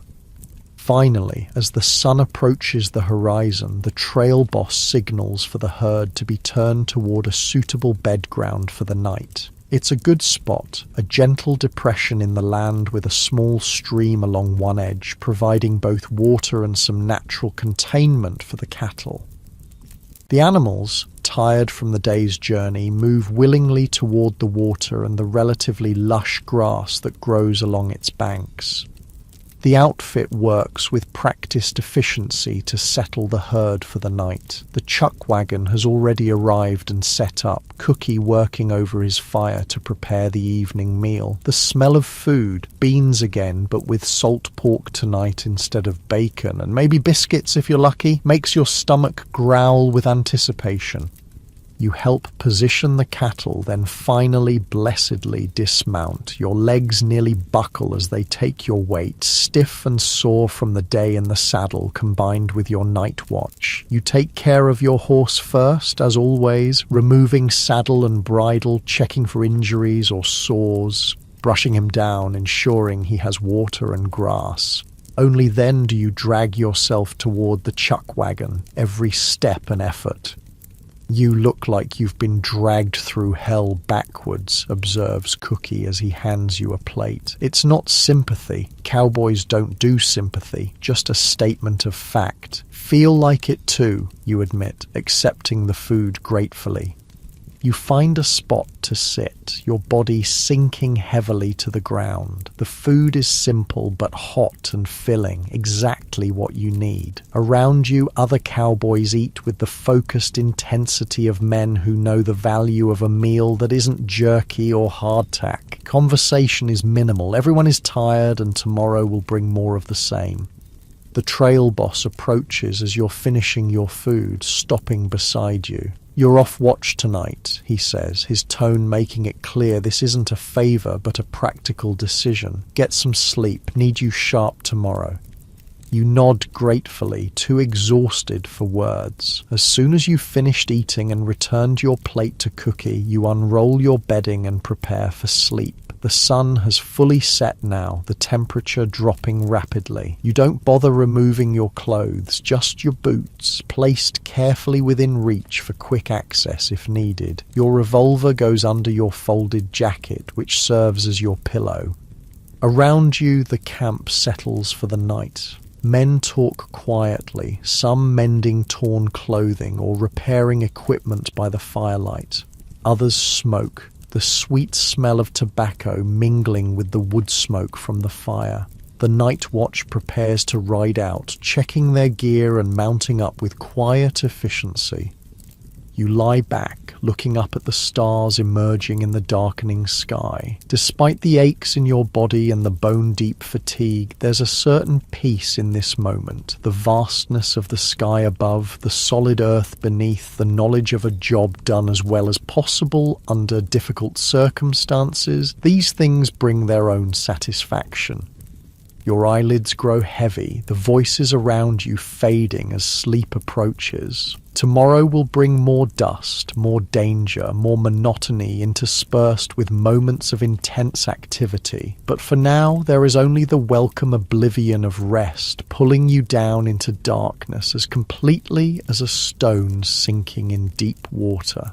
Finally, as the sun approaches the horizon, the trail boss signals for the herd to be turned toward a suitable bed ground for the night. It's a good spot, a gentle depression in the land with a small stream along one edge, providing both water and some natural containment for the cattle. The animals, tired from the day's journey, move willingly toward the water and the relatively lush grass that grows along its banks. The outfit works with practiced efficiency to settle the herd for the night. The chuck wagon has already arrived and set up, Cookie working over his fire to prepare the evening meal. The smell of food, beans again, but with salt pork tonight instead of bacon, and maybe biscuits if you're lucky, makes your stomach growl with anticipation. You help position the cattle, then finally blessedly dismount. Your legs nearly buckle as they take your weight, stiff and sore from the day in the saddle combined with your night watch. You take care of your horse first, as always, removing saddle and bridle, checking for injuries or sores, brushing him down, ensuring he has water and grass. Only then do you drag yourself toward the chuck wagon, every step an effort. You look like you've been dragged through hell backwards, observes Cookie as he hands you a plate. It's not sympathy. Cowboys don't do sympathy, just a statement of fact. Feel like it too, you admit, accepting the food gratefully. You find a spot to sit, your body sinking heavily to the ground. The food is simple but hot and filling, exactly what you need. Around you, other cowboys eat with the focused intensity of men who know the value of a meal that isn't jerky or hardtack. Conversation is minimal, everyone is tired, and tomorrow will bring more of the same. The trail boss approaches as you're finishing your food, stopping beside you. "You're off watch tonight," he says, his tone making it clear this isn't a favor but a practical decision. "Get some sleep, need you sharp tomorrow." You nod gratefully, too exhausted for words. As soon as you've finished eating and returned your plate to Cookie, you unroll your bedding and prepare for sleep. The sun has fully set now, the temperature dropping rapidly. You don't bother removing your clothes, just your boots, placed carefully within reach for quick access if needed. Your revolver goes under your folded jacket, which serves as your pillow. Around you, the camp settles for the night. Men talk quietly, some mending torn clothing or repairing equipment by the firelight. Others smoke, the sweet smell of tobacco mingling with the wood smoke from the fire. The night watch prepares to ride out, checking their gear and mounting up with quiet efficiency. You lie back, looking up at the stars emerging in the darkening sky. Despite the aches in your body and the bone-deep fatigue, there's a certain peace in this moment. The vastness of the sky above, the solid earth beneath, the knowledge of a job done as well as possible under difficult circumstances, these things bring their own satisfaction. Your eyelids grow heavy, the voices around you fading as sleep approaches. Tomorrow will bring more dust, more danger, more monotony interspersed with moments of intense activity. But for now, there is only the welcome oblivion of rest, pulling you down into darkness as completely as a stone sinking in deep water.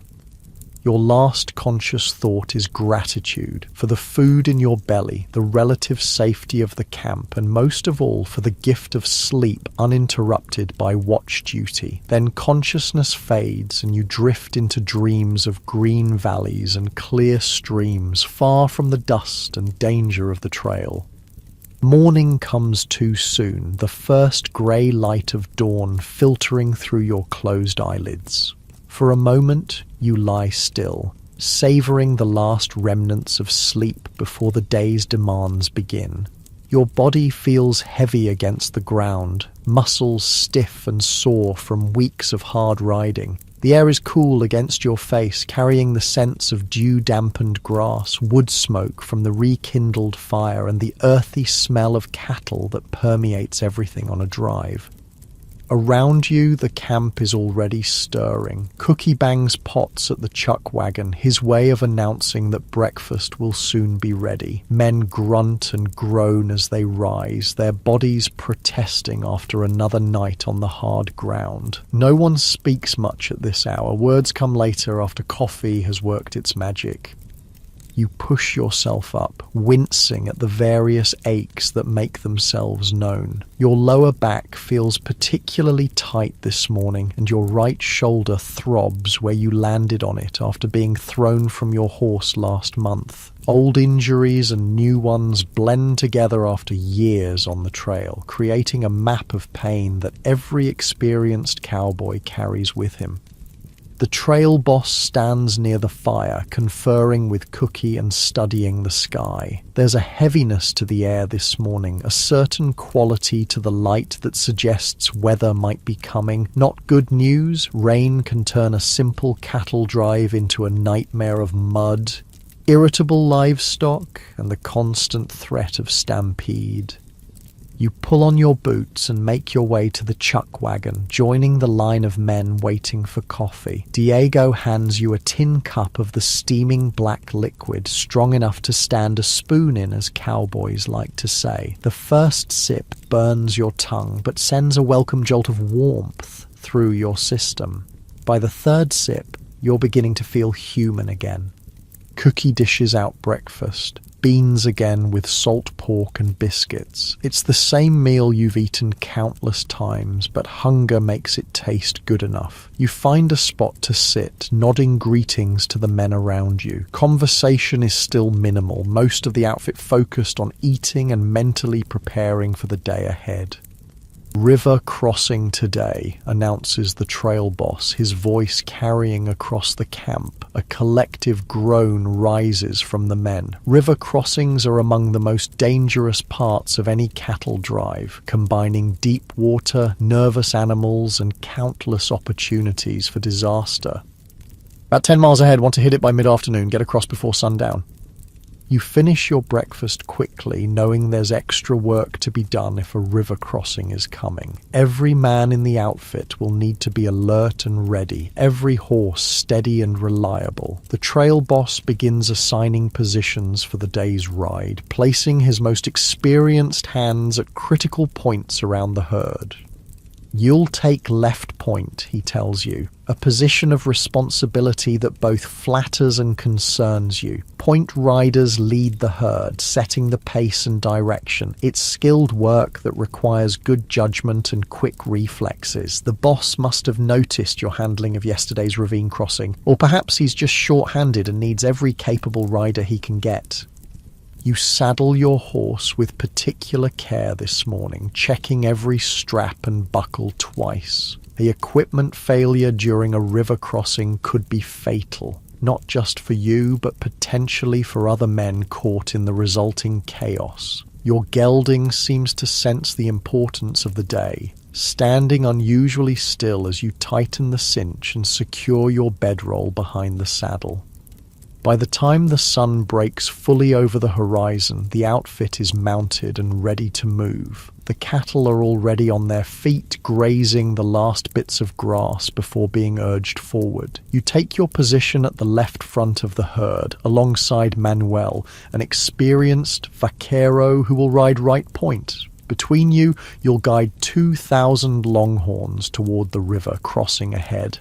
Your last conscious thought is gratitude for the food in your belly, the relative safety of the camp, and most of all for the gift of sleep uninterrupted by watch duty. Then consciousness fades and you drift into dreams of green valleys and clear streams far from the dust and danger of the trail. Morning comes too soon, the first grey light of dawn filtering through your closed eyelids. For a moment, you lie still, savouring the last remnants of sleep before the day's demands begin. Your body feels heavy against the ground, muscles stiff and sore from weeks of hard riding. The air is cool against your face, carrying the scents of dew-dampened grass, wood smoke from the rekindled fire, and the earthy smell of cattle that permeates everything on a drive. Around you, the camp is already stirring. Cookie bangs pots at the chuck wagon, his way of announcing that breakfast will soon be ready. Men grunt and groan as they rise, their bodies protesting after another night on the hard ground. No one speaks much at this hour. Words come later after coffee has worked its magic. You push yourself up, wincing at the various aches that make themselves known. Your lower back feels particularly tight this morning, and your right shoulder throbs where you landed on it after being thrown from your horse last month. Old injuries and new ones blend together after years on the trail, creating a map of pain that every experienced cowboy carries with him. The trail boss stands near the fire, conferring with Cookie and studying the sky. There's a heaviness to the air this morning, a certain quality to the light that suggests weather might be coming. Not good news, rain can turn a simple cattle drive into a nightmare of mud, irritable livestock, and the constant threat of stampede. You pull on your boots and make your way to the chuck wagon, joining the line of men waiting for coffee. Diego hands you a tin cup of the steaming black liquid, strong enough to stand a spoon in, as cowboys like to say. The first sip burns your tongue, but sends a welcome jolt of warmth through your system. By the third sip, you're beginning to feel human again. Cookie dishes out breakfast. Beans again with salt pork and biscuits. It's the same meal you've eaten countless times, but hunger makes it taste good enough. You find a spot to sit, nodding greetings to the men around you. Conversation is still minimal, most of the outfit focused on eating and mentally preparing for the day ahead. River crossing today, announces the trail boss, his voice carrying across the camp. A collective groan rises from the men. River crossings are among the most dangerous parts of any cattle drive, combining deep water, nervous animals, and countless opportunities for disaster. About 10 miles ahead, want to hit it by mid-afternoon, get across before sundown. You finish your breakfast quickly, knowing there's extra work to be done if a river crossing is coming. Every man in the outfit will need to be alert and ready, every horse steady and reliable. The trail boss begins assigning positions for the day's ride, placing his most experienced hands at critical points around the herd. You'll take left point, he tells you, a position of responsibility that both flatters and concerns you. Point riders lead the herd, setting the pace and direction. It's skilled work that requires good judgment and quick reflexes. The boss must have noticed your handling of yesterday's ravine crossing, or perhaps he's just short-handed and needs every capable rider he can get. You saddle your horse with particular care this morning, checking every strap and buckle twice. A equipment failure during a river crossing could be fatal, not just for you, but potentially for other men caught in the resulting chaos. Your gelding seems to sense the importance of the day, standing unusually still as you tighten the cinch and secure your bedroll behind the saddle. By the time the sun breaks fully over the horizon, the outfit is mounted and ready to move. The cattle are already on their feet, grazing the last bits of grass before being urged forward. You take your position at the left front of the herd, alongside Manuel, an experienced vaquero who will ride right point. Between you, you'll guide 2,000 longhorns toward the river crossing ahead.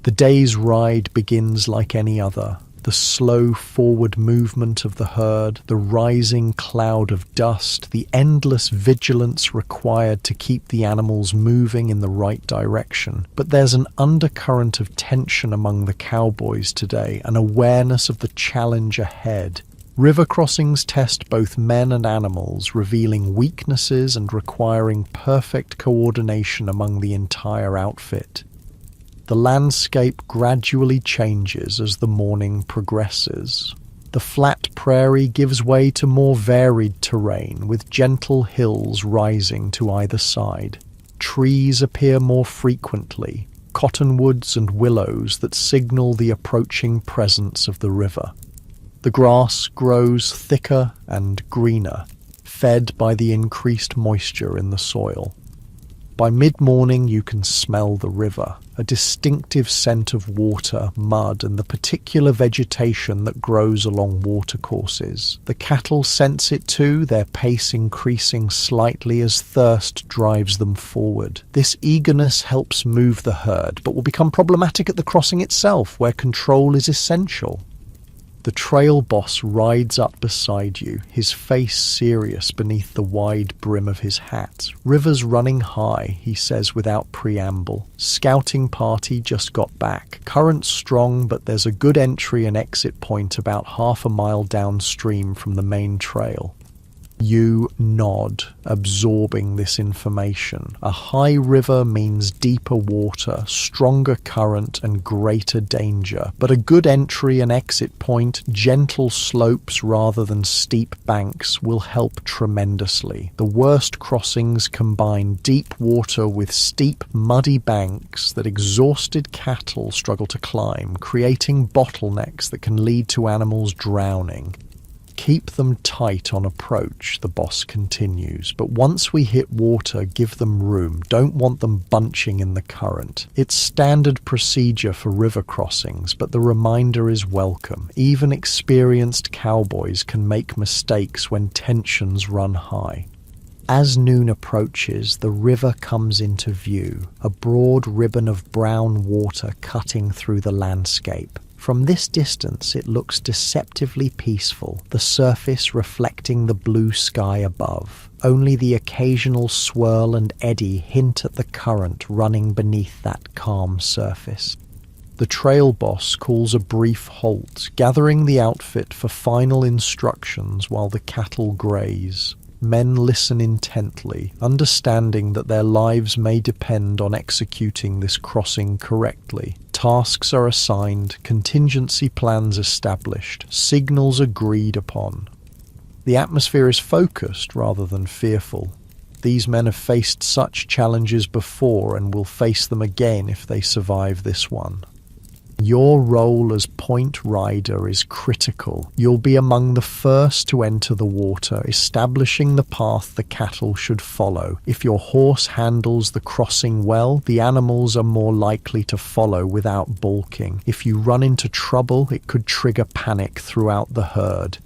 The day's ride begins like any other. The slow forward movement of the herd, the rising cloud of dust, the endless vigilance required to keep the animals moving in the right direction. But there's an undercurrent of tension among the cowboys today, an awareness of the challenge ahead. River crossings test both men and animals, revealing weaknesses and requiring perfect coordination among the entire outfit. The landscape gradually changes as the morning progresses. The flat prairie gives way to more varied terrain, with gentle hills rising to either side. Trees appear more frequently, cottonwoods and willows that signal the approaching presence of the river. The grass grows thicker and greener, fed by the increased moisture in the soil. By mid-morning you can smell the river, a distinctive scent of water, mud, and the particular vegetation that grows along watercourses. The cattle sense it too, their pace increasing slightly as thirst drives them forward. This eagerness helps move the herd, but will become problematic at the crossing itself, where control is essential. The trail boss rides up beside you, his face serious beneath the wide brim of his hat. "River's running high," he says without preamble. "Scouting party just got back. Current strong, but there's a good entry and exit point about half a mile downstream from the main trail." You nod, absorbing this information. A high river means deeper water, stronger current, and greater danger. But a good entry and exit point, gentle slopes rather than steep banks, will help tremendously. The worst crossings combine deep water with steep, muddy banks that exhausted cattle struggle to climb, creating bottlenecks that can lead to animals drowning. "Keep them tight on approach," the boss continues, "but once we hit water, give them room. Don't want them bunching in the current. It's standard procedure for river crossings, but the reminder is welcome. Even experienced cowboys can make mistakes when tensions run high." As noon approaches, the river comes into view, a broad ribbon of brown water cutting through the landscape. From this distance it looks deceptively peaceful, the surface reflecting the blue sky above. Only the occasional swirl and eddy hint at the current running beneath that calm surface. The trail boss calls a brief halt, gathering the outfit for final instructions while the cattle graze. Men listen intently, understanding that their lives may depend on executing this crossing correctly. Tasks are assigned, contingency plans established, signals agreed upon. The atmosphere is focused rather than fearful. These men have faced such challenges before and will face them again if they survive this one. Your role as point rider is critical. You'll be among the first to enter the water, establishing the path the cattle should follow. If your horse handles the crossing well, the animals are more likely to follow without balking. If you run into trouble, it could trigger panic throughout the herd.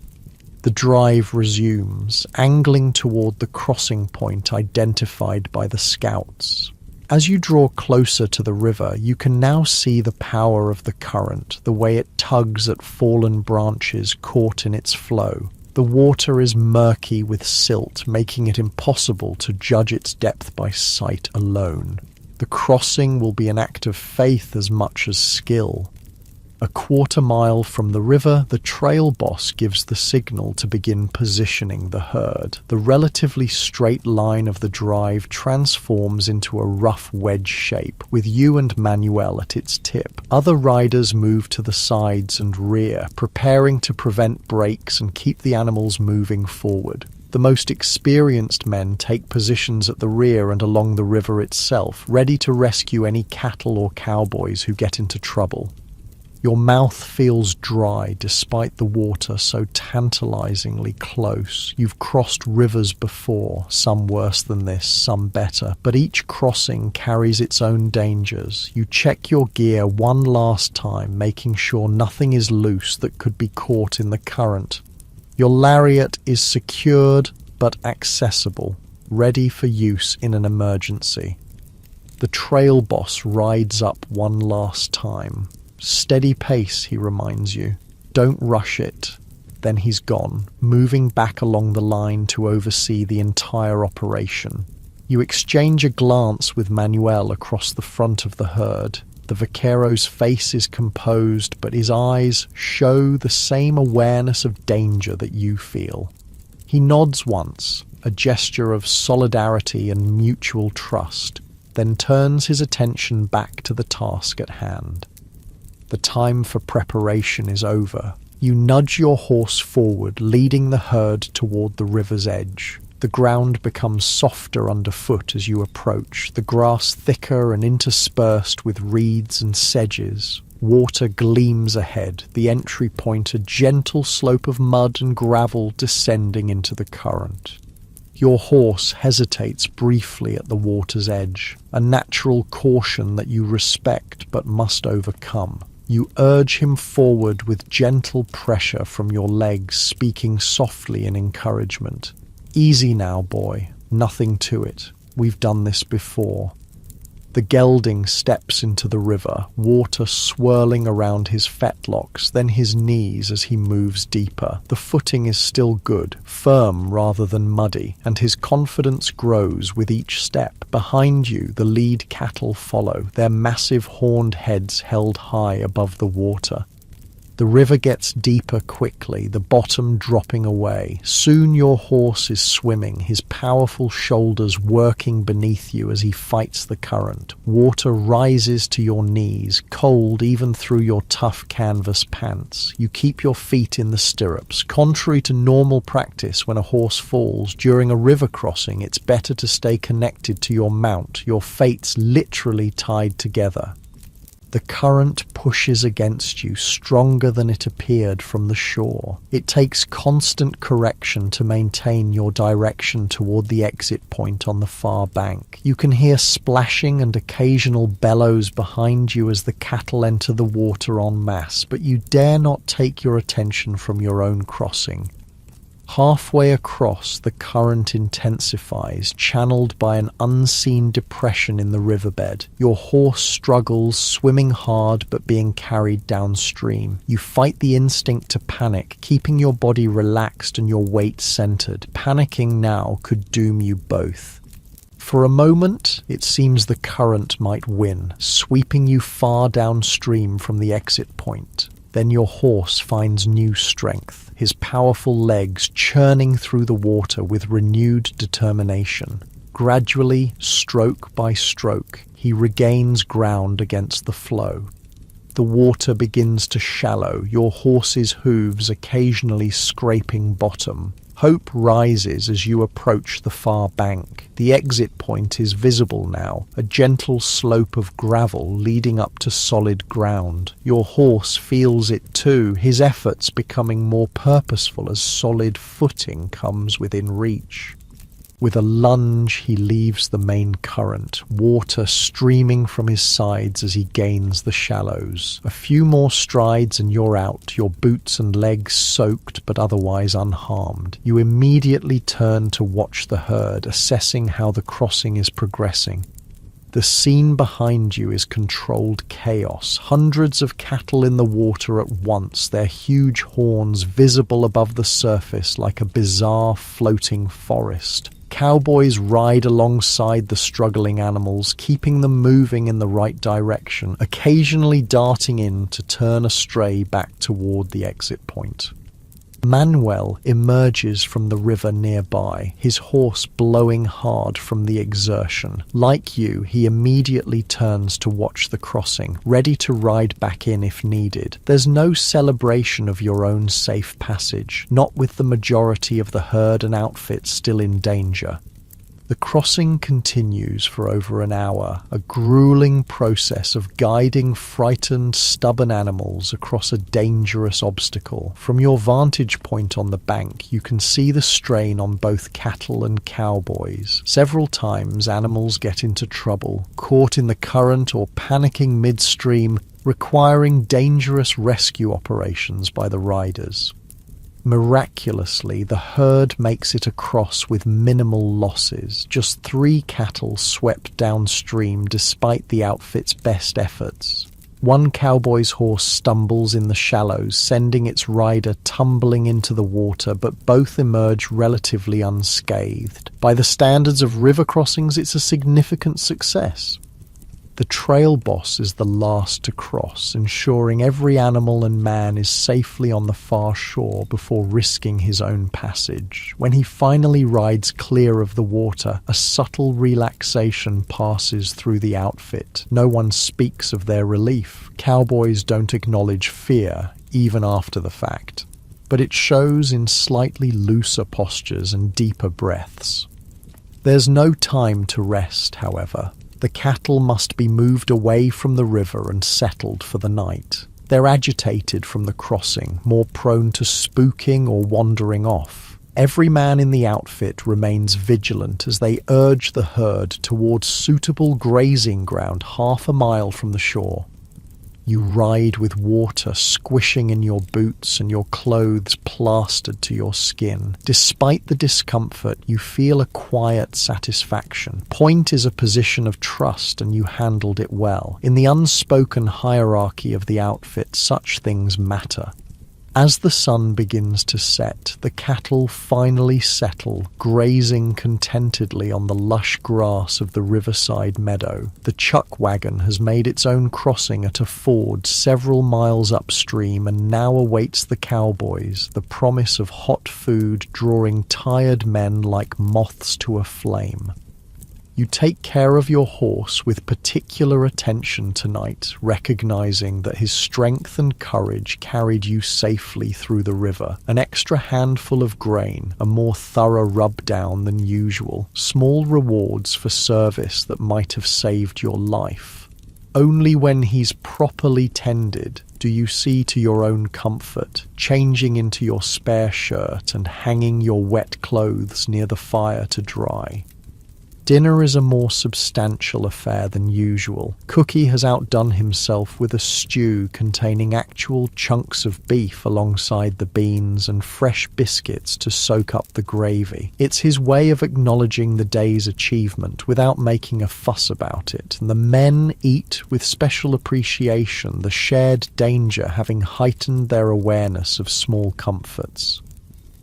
The drive resumes, angling toward the crossing point identified by the scouts. As you draw closer to the river, you can now see the power of the current, the way it tugs at fallen branches caught in its flow. The water is murky with silt, making it impossible to judge its depth by sight alone. The crossing will be an act of faith as much as skill. A quarter-mile from the river, the trail boss gives the signal to begin positioning the herd. The relatively straight line of the drive transforms into a rough wedge shape, with you and Manuel at its tip. Other riders move to the sides and rear, preparing to prevent breaks and keep the animals moving forward. The most experienced men take positions at the rear and along the river itself, ready to rescue any cattle or cowboys who get into trouble. Your mouth feels dry despite the water so tantalizingly close. You've crossed rivers before, some worse than this, some better, but each crossing carries its own dangers. You check your gear one last time, making sure nothing is loose that could be caught in the current. Your lariat is secured but accessible, ready for use in an emergency. The trail boss rides up one last time. Steady pace, he reminds you. Don't rush it. Then he's gone, moving back along the line to oversee the entire operation. You exchange a glance with Manuel across the front of the herd. The vaquero's face is composed, but his eyes show the same awareness of danger that you feel. He nods once, a gesture of solidarity and mutual trust, then turns his attention back to the task at hand. The time for preparation is over. You nudge your horse forward, leading the herd toward the river's edge. The ground becomes softer underfoot as you approach, the grass thicker and interspersed with reeds and sedges. Water gleams ahead, the entry point a gentle slope of mud and gravel descending into the current. Your horse hesitates briefly at the water's edge, a natural caution that you respect but must overcome. You urge him forward with gentle pressure from your legs, speaking softly in encouragement. Easy now, boy. Nothing to it. We've done this before. The gelding steps into the river, water swirling around his fetlocks, then his knees as he moves deeper. The footing is still good, firm rather than muddy, and his confidence grows with each step. Behind you, the lead cattle follow, their massive horned heads held high above the water. The river gets deeper quickly, the bottom dropping away. Soon your horse is swimming, his powerful shoulders working beneath you as he fights the current. Water rises to your knees, cold even through your tough canvas pants. You keep your feet in the stirrups. Contrary to normal practice when a horse falls, during a river crossing, it's better to stay connected to your mount, your fates literally tied together. The current pushes against you, stronger than it appeared from the shore. It takes constant correction to maintain your direction toward the exit point on the far bank. You can hear splashing and occasional bellows behind you as the cattle enter the water en masse, but you dare not take your attention from your own crossing. Halfway across, the current intensifies, channeled by an unseen depression in the riverbed. Your horse struggles, swimming hard but being carried downstream. You fight the instinct to panic, keeping your body relaxed and your weight centered. Panicking now could doom you both. For a moment, it seems the current might win, sweeping you far downstream from the exit point. Then your horse finds new strength, his powerful legs churning through the water with renewed determination. Gradually, stroke by stroke, he regains ground against the flow. The water begins to shallow, your horse's hooves occasionally scraping bottom. Hope rises as you approach the far bank. The exit point is visible now, a gentle slope of gravel leading up to solid ground. Your horse feels it too, his efforts becoming more purposeful as solid footing comes within reach. With a lunge, he leaves the main current, water streaming from his sides as he gains the shallows. A few more strides and you're out, your boots and legs soaked but otherwise unharmed. You immediately turn to watch the herd, assessing how the crossing is progressing. The scene behind you is controlled chaos, hundreds of cattle in the water at once, their huge horns visible above the surface like a bizarre floating forest. Cowboys ride alongside the struggling animals, keeping them moving in the right direction, occasionally darting in to turn astray back toward the exit point. Manuel emerges from the river nearby, his horse blowing hard from the exertion. Like you, he immediately turns to watch the crossing, ready to ride back in if needed. There's no celebration of your own safe passage, not with the majority of the herd and outfit still in danger. The crossing continues for over an hour, a grueling process of guiding frightened, stubborn animals across a dangerous obstacle. From your vantage point on the bank, you can see the strain on both cattle and cowboys. Several times, animals get into trouble, caught in the current or panicking midstream, requiring dangerous rescue operations by the riders. Miraculously, the herd makes it across with minimal losses, just 3 cattle swept downstream despite the outfit's best efforts. One cowboy's horse stumbles in the shallows, sending its rider tumbling into the water, but both emerge relatively unscathed. By the standards of river crossings, it's a significant success. The trail boss is the last to cross, ensuring every animal and man is safely on the far shore before risking his own passage. When he finally rides clear of the water, a subtle relaxation passes through the outfit. No one speaks of their relief. Cowboys don't acknowledge fear, even after the fact. But it shows in slightly looser postures and deeper breaths. There's no time to rest, however. The cattle must be moved away from the river and settled for the night. They're agitated from the crossing, more prone to spooking or wandering off. Every man in the outfit remains vigilant as they urge the herd towards suitable grazing ground 1/2 mile from the shore. You ride with water squishing in your boots and your clothes plastered to your skin. Despite the discomfort, you feel a quiet satisfaction. Point is a position of trust and you handled it well. In the unspoken hierarchy of the outfit, such things matter. As the sun begins to set, the cattle finally settle, grazing contentedly on the lush grass of the riverside meadow. The chuck wagon has made its own crossing at a ford several miles upstream and now awaits the cowboys, the promise of hot food drawing tired men like moths to a flame. You take care of your horse with particular attention tonight, recognizing that his strength and courage carried you safely through the river. An extra handful of grain, a more thorough rub down than usual, small rewards for service that might have saved your life. Only when he's properly tended do you see to your own comfort, changing into your spare shirt and hanging your wet clothes near the fire to dry. Dinner is a more substantial affair than usual. Cookie has outdone himself with a stew containing actual chunks of beef alongside the beans and fresh biscuits to soak up the gravy. It's his way of acknowledging the day's achievement without making a fuss about it, and the men eat with special appreciation, the shared danger having heightened their awareness of small comforts.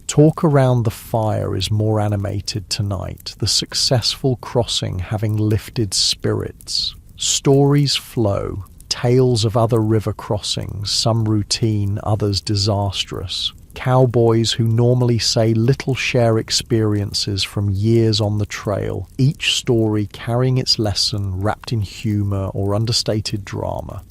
Talk around the fire is more animated tonight, the successful crossing having lifted spirits. Stories flow, tales of other river crossings, some routine, others disastrous. Cowboys who normally say little share experiences from years on the trail, each story carrying its lesson wrapped in humor or understated drama.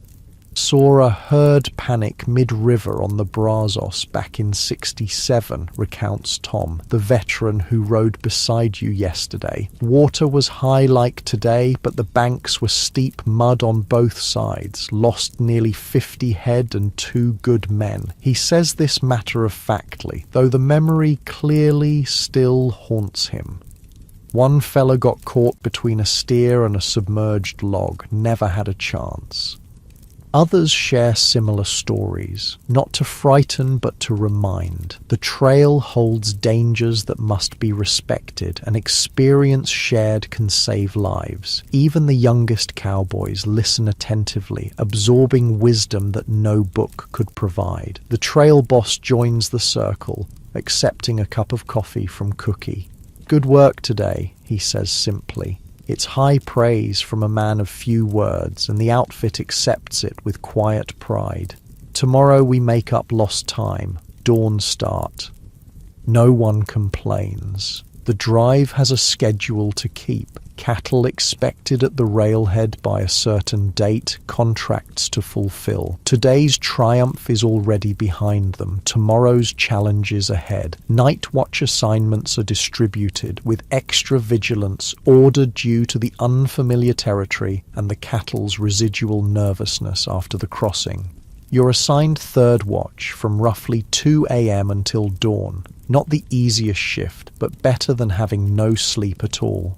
Saw a herd panic mid-river on the Brazos back in '67, recounts Tom, the veteran who rode beside you yesterday. Water was high like today, but the banks were steep, mud on both sides, lost nearly 50 head and 2 good men. He says this matter-of-factly, though the memory clearly still haunts him. One fella got caught between a steer and a submerged log, never had a chance. Others share similar stories, not to frighten but to remind. The trail holds dangers that must be respected, and experience shared can save lives. Even the youngest cowboys listen attentively, absorbing wisdom that no book could provide. The trail boss joins the circle, accepting a cup of coffee from Cookie. Good work today, he says simply. It's high praise from a man of few words, and the outfit accepts it with quiet pride. Tomorrow we make up lost time, dawn start. No one complains. The drive has a schedule to keep. Cattle expected at the railhead by a certain date, contracts to fulfill. Today's triumph is already behind them. Tomorrow's challenge is ahead. Night watch assignments are distributed with extra vigilance, ordered due to the unfamiliar territory and the cattle's residual nervousness after the crossing. You're assigned third watch from roughly 2 a.m. until dawn. Not the easiest shift, but better than having no sleep at all.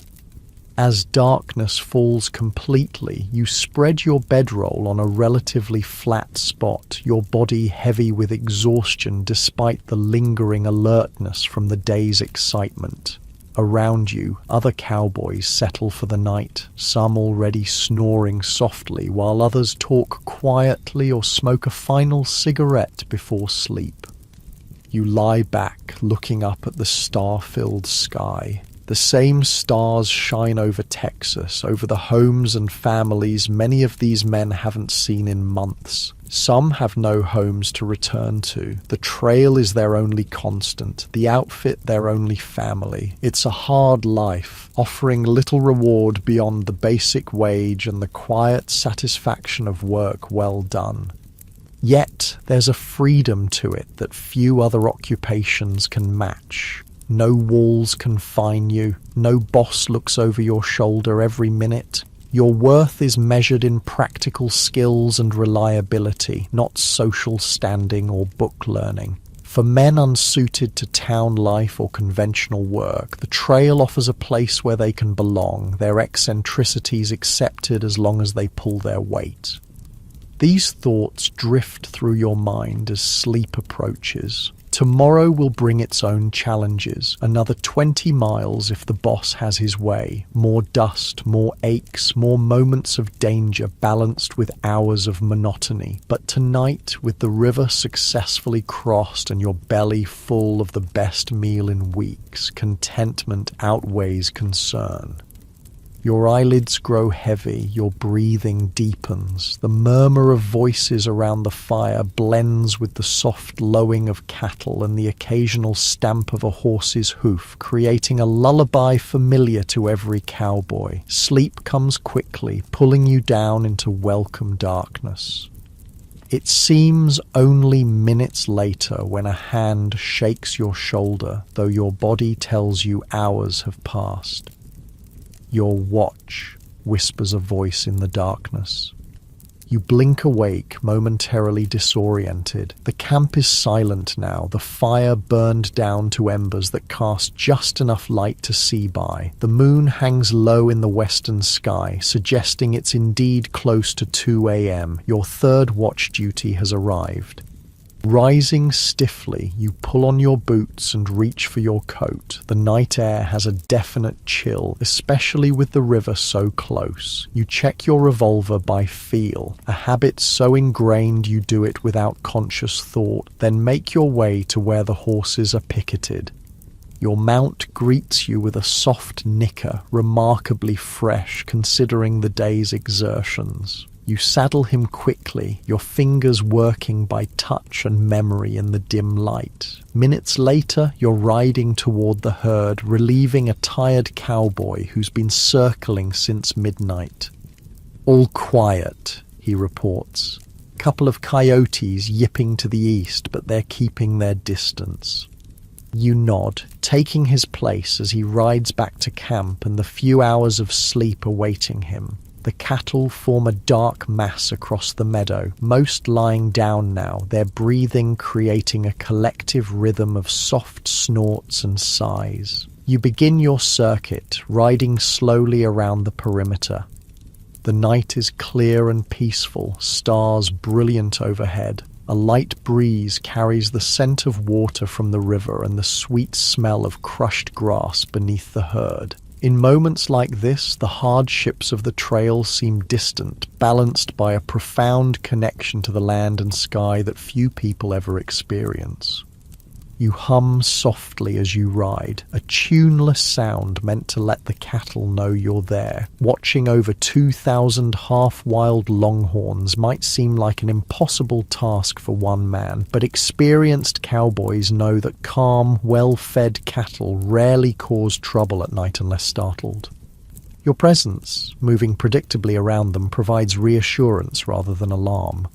As darkness falls completely, you spread your bedroll on a relatively flat spot, your body heavy with exhaustion despite the lingering alertness from the day's excitement. Around you, other cowboys settle for the night, some already snoring softly, while others talk quietly or smoke a final cigarette before sleep. You lie back, looking up at the star-filled sky. The same stars shine over Texas, over the homes and families many of these men haven't seen in months. Some have no homes to return to. The trail is their only constant, the outfit their only family. It's a hard life, offering little reward beyond the basic wage and the quiet satisfaction of work well done. Yet there's a freedom to it that few other occupations can match. No walls confine you. No boss looks over your shoulder every minute. Your worth is measured in practical skills and reliability, not social standing or book learning. For men unsuited to town life or conventional work, the trail offers a place where they can belong, their eccentricities accepted as long as they pull their weight. These thoughts drift through your mind as sleep approaches. Tomorrow will bring its own challenges. Another 20 miles if the boss has his way. More dust, more aches, more moments of danger balanced with hours of monotony. But tonight, with the river successfully crossed and your belly full of the best meal in weeks, contentment outweighs concern. Your eyelids grow heavy, your breathing deepens. The murmur of voices around the fire blends with the soft lowing of cattle and the occasional stamp of a horse's hoof, creating a lullaby familiar to every cowboy. Sleep comes quickly, pulling you down into welcome darkness. It seems only minutes later when a hand shakes your shoulder, though your body tells you hours have passed. "Your watch," whispers a voice in the darkness. You blink awake, momentarily disoriented. The camp is silent now, the fire burned down to embers that cast just enough light to see by. The moon hangs low in the western sky, suggesting it's indeed close to 2 a.m. Your third watch duty has arrived. Rising stiffly, you pull on your boots and reach for your coat. The night air has a definite chill, especially with the river so close. You check your revolver by feel, a habit so ingrained you do it without conscious thought, then make your way to where the horses are picketed. Your mount greets you with a soft nicker, remarkably fresh considering the day's exertions. You saddle him quickly, your fingers working by touch and memory in the dim light. Minutes later, you're riding toward the herd, relieving a tired cowboy who's been circling since midnight. "All quiet," he reports. "Couple of coyotes yipping to the east, but they're keeping their distance." You nod, taking his place as he rides back to camp and the few hours of sleep awaiting him. The cattle form a dark mass across the meadow, most lying down now, their breathing creating a collective rhythm of soft snorts and sighs. You begin your circuit, riding slowly around the perimeter. The night is clear and peaceful, stars brilliant overhead. A light breeze carries the scent of water from the river and the sweet smell of crushed grass beneath the herd. In moments like this, the hardships of the trail seem distant, balanced by a profound connection to the land and sky that few people ever experience. You hum softly as you ride, a tuneless sound meant to let the cattle know you're there. Watching over 2,000 half-wild longhorns might seem like an impossible task for one man, but experienced cowboys know that calm, well-fed cattle rarely cause trouble at night unless startled. Your presence, moving predictably around them, provides reassurance rather than alarm.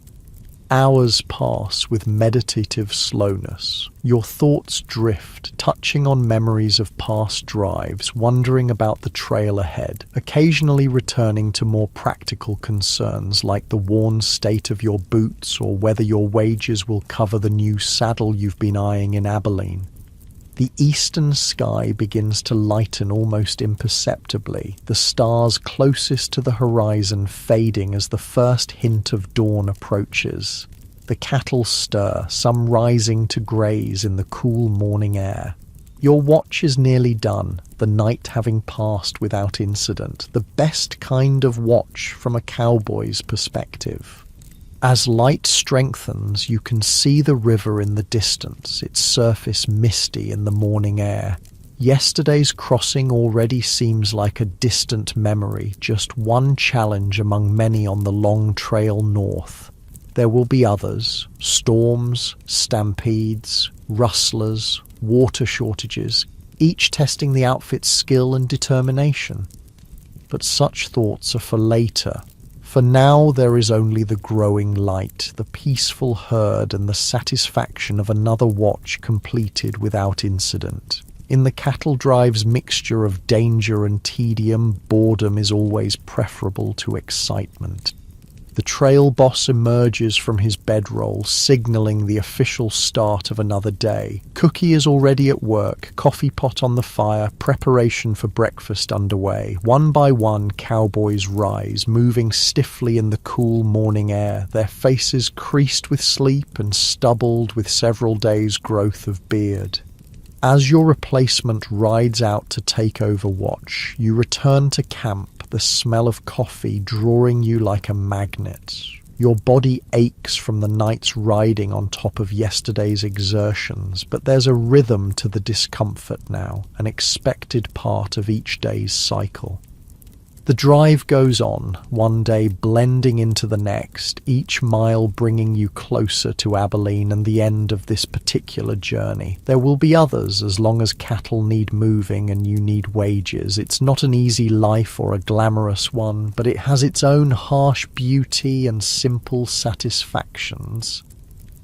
Hours pass with meditative slowness. Your thoughts drift, touching on memories of past drives, wondering about the trail ahead, occasionally returning to more practical concerns like the worn state of your boots or whether your wages will cover the new saddle you've been eyeing in Abilene. The eastern sky begins to lighten almost imperceptibly, the stars closest to the horizon fading as the first hint of dawn approaches. The cattle stir, some rising to graze in the cool morning air. Your watch is nearly done, the night having passed without incident, the best kind of watch from a cowboy's perspective. As light strengthens, you can see the river in the distance, its surface misty in the morning air. Yesterday's crossing already seems like a distant memory, just one challenge among many on the long trail north. There will be others: storms, stampedes, rustlers, water shortages, each testing the outfit's skill and determination. But such thoughts are for later. For now there is only the growing light, the peaceful herd, and the satisfaction of another watch completed without incident. In the cattle drive's mixture of danger and tedium, boredom is always preferable to excitement. The trail boss emerges from his bedroll, signaling the official start of another day. Cookie is already at work, coffee pot on the fire, preparation for breakfast underway. One by one, cowboys rise, moving stiffly in the cool morning air, their faces creased with sleep and stubbled with several days' growth of beard. As your replacement rides out to take over watch, you return to camp, the smell of coffee drawing you like a magnet. Your body aches from the night's riding on top of yesterday's exertions, but there's a rhythm to the discomfort now, an expected part of each day's cycle. The drive goes on, one day blending into the next, each mile bringing you closer to Abilene and the end of this particular journey. There will be others as long as cattle need moving and you need wages. It's not an easy life or a glamorous one, but it has its own harsh beauty and simple satisfactions.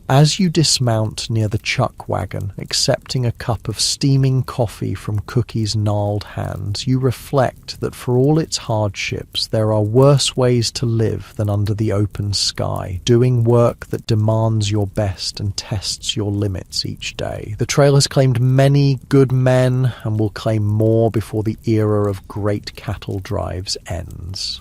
As you dismount near the chuck wagon, accepting a cup of steaming coffee from Cookie's gnarled hands, you reflect that for all its hardships, there are worse ways to live than under the open sky, doing work that demands your best and tests your limits each day. The trail has claimed many good men and will claim more before the era of great cattle drives ends.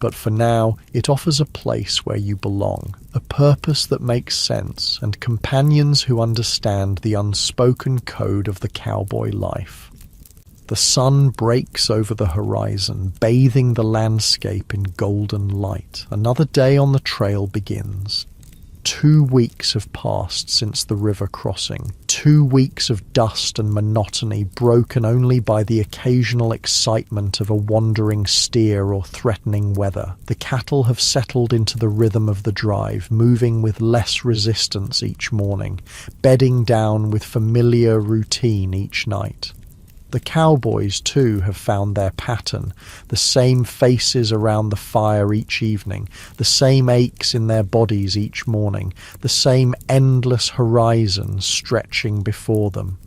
But for now, it offers a place where you belong, a purpose that makes sense, and companions who understand the unspoken code of the cowboy life. The sun breaks over the horizon, bathing the landscape in golden light. Another day on the trail begins. 2 weeks have passed since the river crossing. 2 weeks of dust and monotony, broken only by the occasional excitement of a wandering steer or threatening weather. The cattle have settled into the rhythm of the drive, moving with less resistance each morning, bedding down with familiar routine each night. The cowboys, too, have found their pattern, the same faces around the fire each evening, the same aches in their bodies each morning, the same endless horizon stretching before them.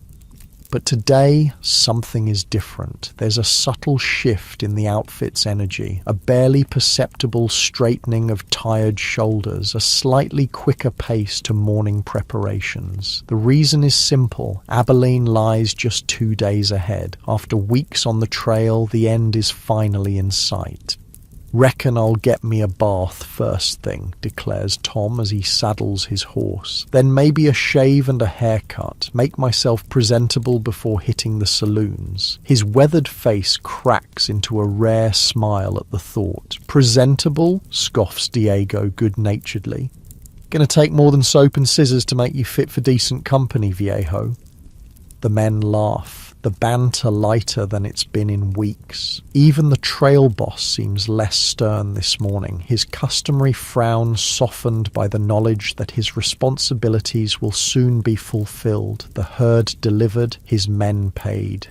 But today, something is different. There's a subtle shift in the outfit's energy, a barely perceptible straightening of tired shoulders, a slightly quicker pace to morning preparations. The reason is simple. Abilene lies just 2 days ahead. After weeks on the trail, the end is finally in sight. "Reckon I'll get me a bath first thing," declares Tom as he saddles his horse. "Then maybe a shave and a haircut. Make myself presentable before hitting the saloons." His weathered face cracks into a rare smile at the thought. "Presentable?" scoffs Diego good-naturedly. Gonna take more than soap and scissors to make you fit for decent company, viejo. The men laugh, the banter lighter than it's been in weeks. Even the trail boss seems less stern this morning, his customary frown softened by the knowledge that his responsibilities will soon be fulfilled, the herd delivered, his men paid.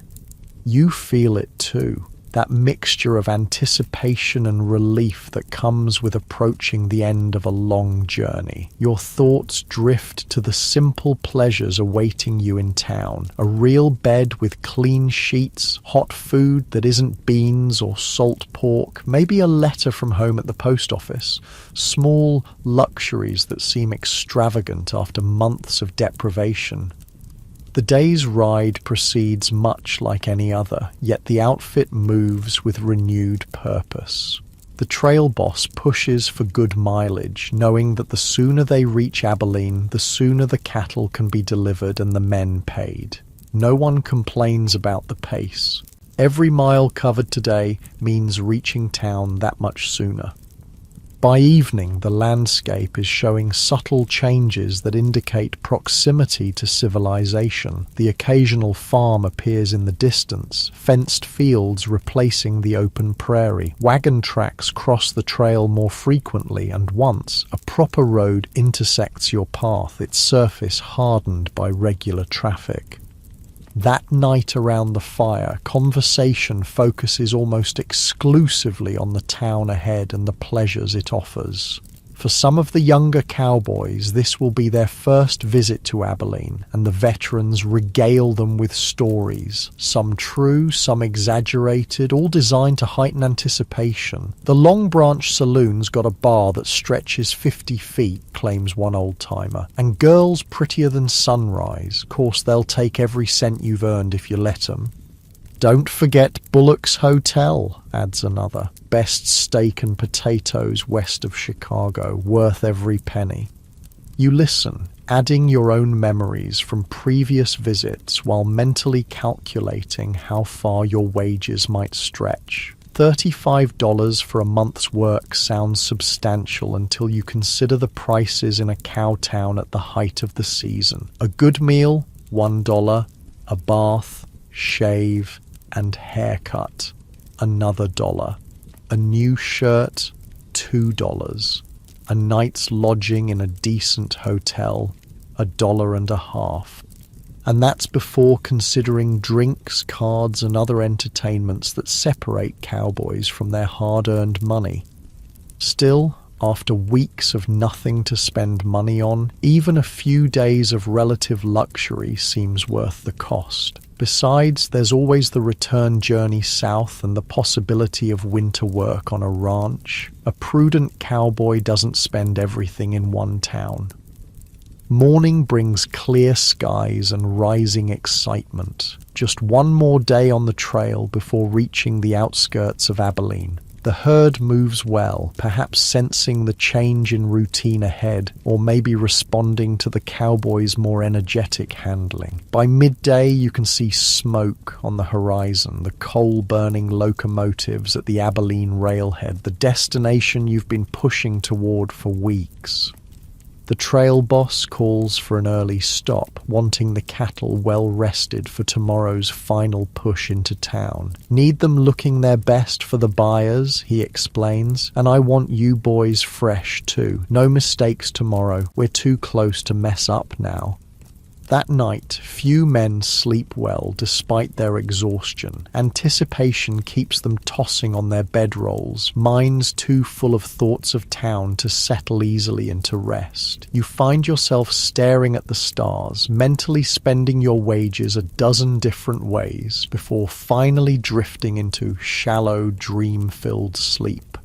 You feel it too. That mixture of anticipation and relief that comes with approaching the end of a long journey. Your thoughts drift to the simple pleasures awaiting you in town. A real bed with clean sheets, hot food that isn't beans or salt pork, maybe a letter from home at the post office. Small luxuries that seem extravagant after months of deprivation. The day's ride proceeds much like any other, yet the outfit moves with renewed purpose. The trail boss pushes for good mileage, knowing that the sooner they reach Abilene, the sooner the cattle can be delivered and the men paid. No one complains about the pace. Every mile covered today means reaching town that much sooner. By evening, the landscape is showing subtle changes that indicate proximity to civilization. The occasional farm appears in the distance, fenced fields replacing the open prairie. Wagon tracks cross the trail more frequently, and once, a proper road intersects your path, its surface hardened by regular traffic. That night around the fire, conversation focuses almost exclusively on the town ahead and the pleasures it offers. For some of the younger cowboys, this will be their first visit to Abilene, and the veterans regale them with stories, some true, some exaggerated, all designed to heighten anticipation. The Long Branch Saloon's got a bar that stretches 50 feet, claims one old-timer, and girls prettier than sunrise. Course they'll take every cent you've earned if you let 'em. Don't forget Bullock's Hotel, adds another. Best steak and potatoes west of Chicago, worth every penny. You listen, adding your own memories from previous visits while mentally calculating how far your wages might stretch. $35 for a month's work sounds substantial until you consider the prices in a cow town at the height of the season. A good meal, $1. A bath, shave, and haircut, another $1. A new shirt, $2. A night's lodging in a decent hotel, $1.50. And that's before considering drinks, cards, and other entertainments that separate cowboys from their hard-earned money. Still, after weeks of nothing to spend money on, even a few days of relative luxury seems worth the cost. Besides, there's always the return journey south and the possibility of winter work on a ranch. A prudent cowboy doesn't spend everything in one town. Morning brings clear skies and rising excitement. Just one more day on the trail before reaching the outskirts of Abilene. The herd moves well, perhaps sensing the change in routine ahead, or maybe responding to the cowboys' more energetic handling. By midday, you can see smoke on the horizon, the coal-burning locomotives at the Abilene railhead, the destination you've been pushing toward for weeks. The trail boss calls for an early stop, wanting the cattle well rested for tomorrow's final push into town. Need them looking their best for the buyers, he explains, and I want you boys fresh too. No mistakes tomorrow. We're too close to mess up now. That night, few men sleep well despite their exhaustion. Anticipation keeps them tossing on their bedrolls, minds too full of thoughts of town to settle easily into rest. You find yourself staring at the stars, mentally spending your wages a dozen different ways before finally drifting into shallow, dream-filled sleep.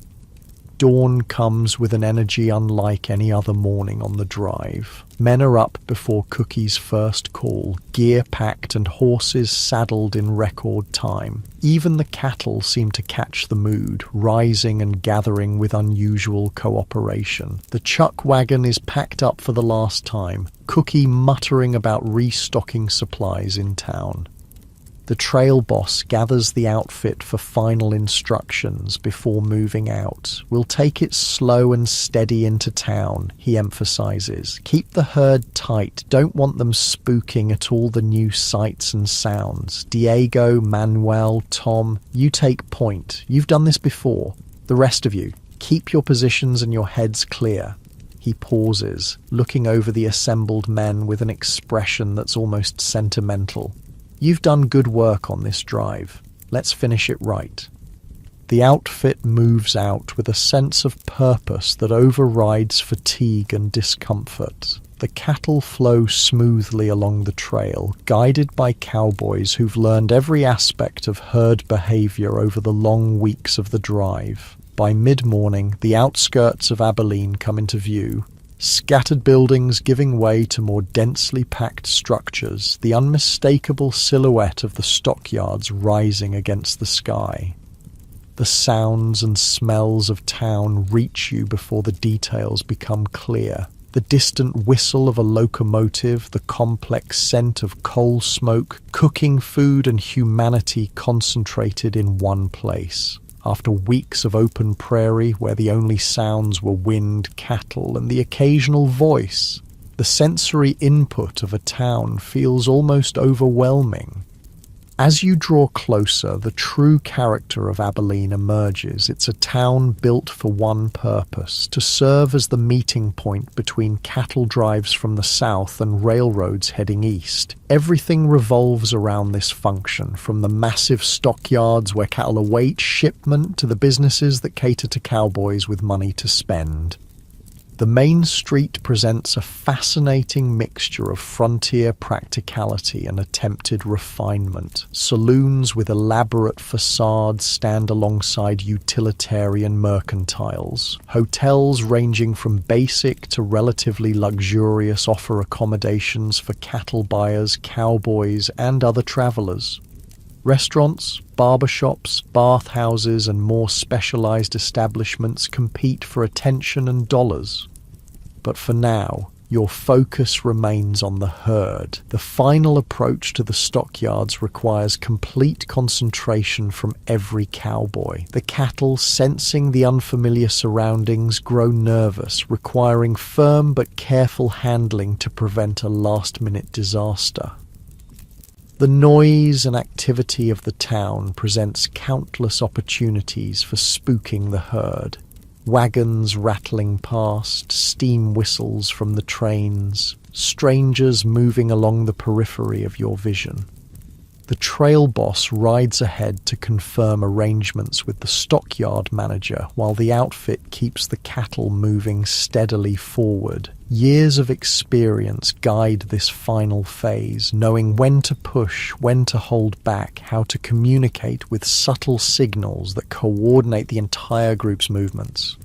Dawn comes with an energy unlike any other morning on the drive. Men are up before Cookie's first call, gear packed and horses saddled in record time. Even the cattle seem to catch the mood, rising and gathering with unusual cooperation. The chuck wagon is packed up for the last time, Cookie muttering about restocking supplies in town. The trail boss gathers the outfit for final instructions before moving out. "We'll take it slow and steady into town," he emphasizes. "Keep the herd tight. Don't want them spooking at all the new sights and sounds. Diego, Manuel, Tom, you take point. You've done this before. The rest of you, keep your positions and your heads clear." He pauses, looking over the assembled men with an expression that's almost sentimental. "You've done good work on this drive. Let's finish it right." The outfit moves out with a sense of purpose that overrides fatigue and discomfort. The cattle flow smoothly along the trail, guided by cowboys who've learned every aspect of herd behavior over the long weeks of the drive. By mid-morning, the outskirts of Abilene come into view. Scattered buildings giving way to more densely packed structures, the unmistakable silhouette of the stockyards rising against the sky. The sounds and smells of town reach you before the details become clear. The distant whistle of a locomotive, the complex scent of coal smoke, cooking food and humanity concentrated in one place. After weeks of open prairie where the only sounds were wind, cattle, and the occasional voice, the sensory input of a town feels almost overwhelming. As you draw closer, the true character of Abilene emerges. It's a town built for one purpose, to serve as the meeting point between cattle drives from the south and railroads heading east. Everything revolves around this function, from the massive stockyards where cattle await shipment to the businesses that cater to cowboys with money to spend. The main street presents a fascinating mixture of frontier practicality and attempted refinement. Saloons with elaborate facades stand alongside utilitarian mercantiles. Hotels ranging from basic to relatively luxurious offer accommodations for cattle buyers, cowboys, and other travelers. Restaurants, barbershops, bathhouses, and more specialized establishments compete for attention and dollars. But for now, your focus remains on the herd. The final approach to the stockyards requires complete concentration from every cowboy. The cattle, sensing the unfamiliar surroundings, grow nervous, requiring firm but careful handling to prevent a last-minute disaster. The noise and activity of the town presents countless opportunities for spooking the herd. Wagons rattling past, steam whistles from the trains, strangers moving along the periphery of your vision. The trail boss rides ahead to confirm arrangements with the stockyard manager while the outfit keeps the cattle moving steadily forward. Years of experience guide this final phase, knowing when to push, when to hold back, how to communicate with subtle signals that coordinate the entire group's movements.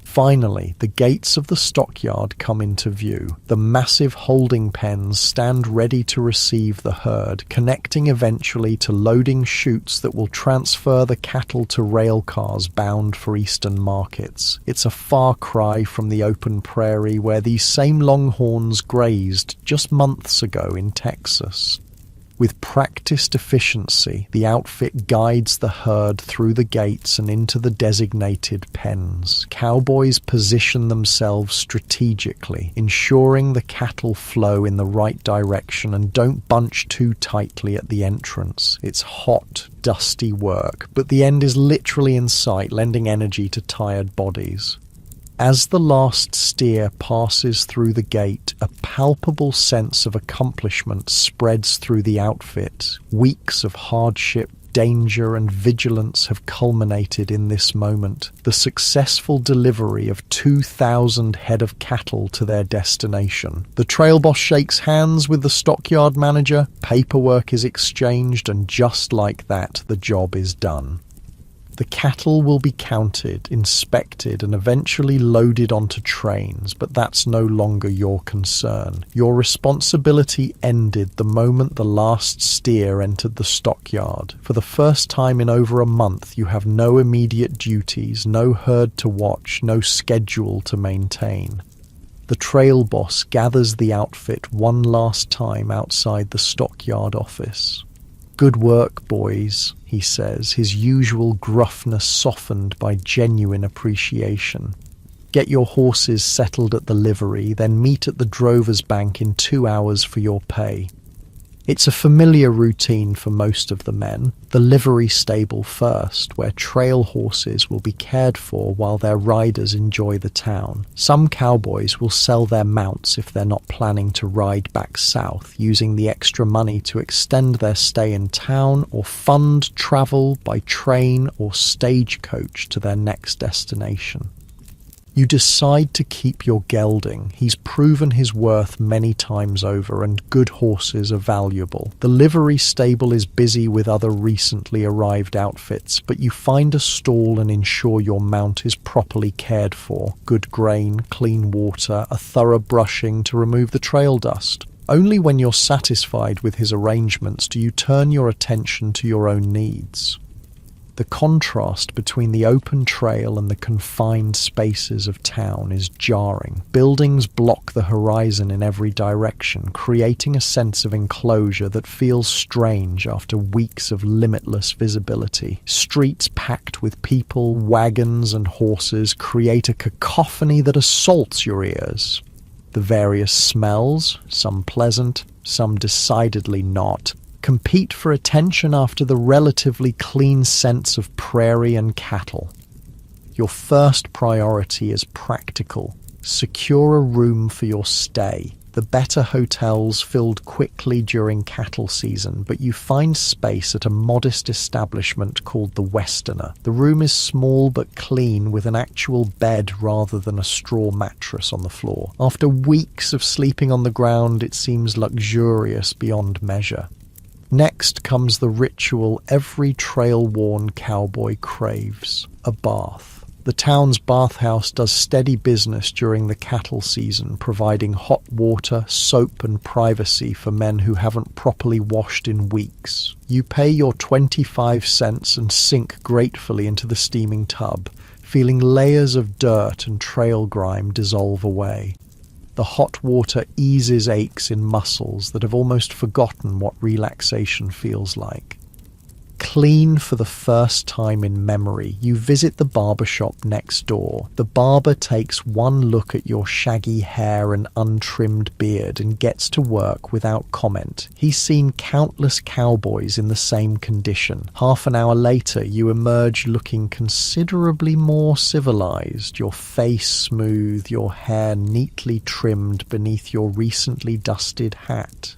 Finally, the gates of the stockyard come into view. The massive holding pens stand ready to receive the herd, connecting eventually to loading chutes that will transfer the cattle to rail cars bound for eastern markets. It's a far cry from the open prairie where these same longhorns grazed just months ago in Texas. With practiced efficiency, the outfit guides the herd through the gates and into the designated pens. Cowboys position themselves strategically, ensuring the cattle flow in the right direction and don't bunch too tightly at the entrance. It's hot, dusty work, but the end is literally in sight, lending energy to tired bodies. As the last steer passes through the gate, a palpable sense of accomplishment spreads through the outfit. Weeks of hardship, danger, and vigilance have culminated in this moment. The successful delivery of 2,000 head of cattle to their destination. The trail boss shakes hands with the stockyard manager, paperwork is exchanged, and just like that, the job is done. The cattle will be counted, inspected, and eventually loaded onto trains, but that's no longer your concern. Your responsibility ended the moment the last steer entered the stockyard. For the first time in over a month, you have no immediate duties, no herd to watch, no schedule to maintain. The trail boss gathers the outfit one last time outside the stockyard office. "Good work, boys," he says, his usual gruffness softened by genuine appreciation. "Get your horses settled at the livery, then meet at the drover's bank in 2 hours for your pay." It's a familiar routine for most of the men. The livery stable first, where trail horses will be cared for while their riders enjoy the town. Some cowboys will sell their mounts if they're not planning to ride back south, using the extra money to extend their stay in town or fund travel by train or stagecoach to their next destination. You decide to keep your gelding. He's proven his worth many times over, and good horses are valuable. The livery stable is busy with other recently arrived outfits, but you find a stall and ensure your mount is properly cared for. Good grain, clean water, a thorough brushing to remove the trail dust. Only when you're satisfied with his arrangements do you turn your attention to your own needs. The contrast between the open trail and the confined spaces of town is jarring. Buildings block the horizon in every direction, creating a sense of enclosure that feels strange after weeks of limitless visibility. Streets packed with people, wagons, and horses create a cacophony that assaults your ears. The various smells, some pleasant, some decidedly not, compete for attention after the relatively clean scents of prairie and cattle. Your first priority is practical. Secure a room for your stay. The better hotels filled quickly during cattle season, but you find space at a modest establishment called the Westerner. The room is small but clean, with an actual bed rather than a straw mattress on the floor. After weeks of sleeping on the ground, it seems luxurious beyond measure. Next comes the ritual every trail-worn cowboy craves, a bath. The town's bathhouse does steady business during the cattle season, providing hot water, soap, and privacy for men who haven't properly washed in weeks. You pay your 25 cents and sink gratefully into the steaming tub, feeling layers of dirt and trail grime dissolve away. The hot water eases aches in muscles that have almost forgotten what relaxation feels like. Clean for the first time in memory, you visit the barber shop next door. The barber takes one look at your shaggy hair and untrimmed beard and gets to work without comment. He's seen countless cowboys in the same condition. Half an hour later, you emerge looking considerably more civilized, your face smooth, your hair neatly trimmed beneath your recently dusted hat.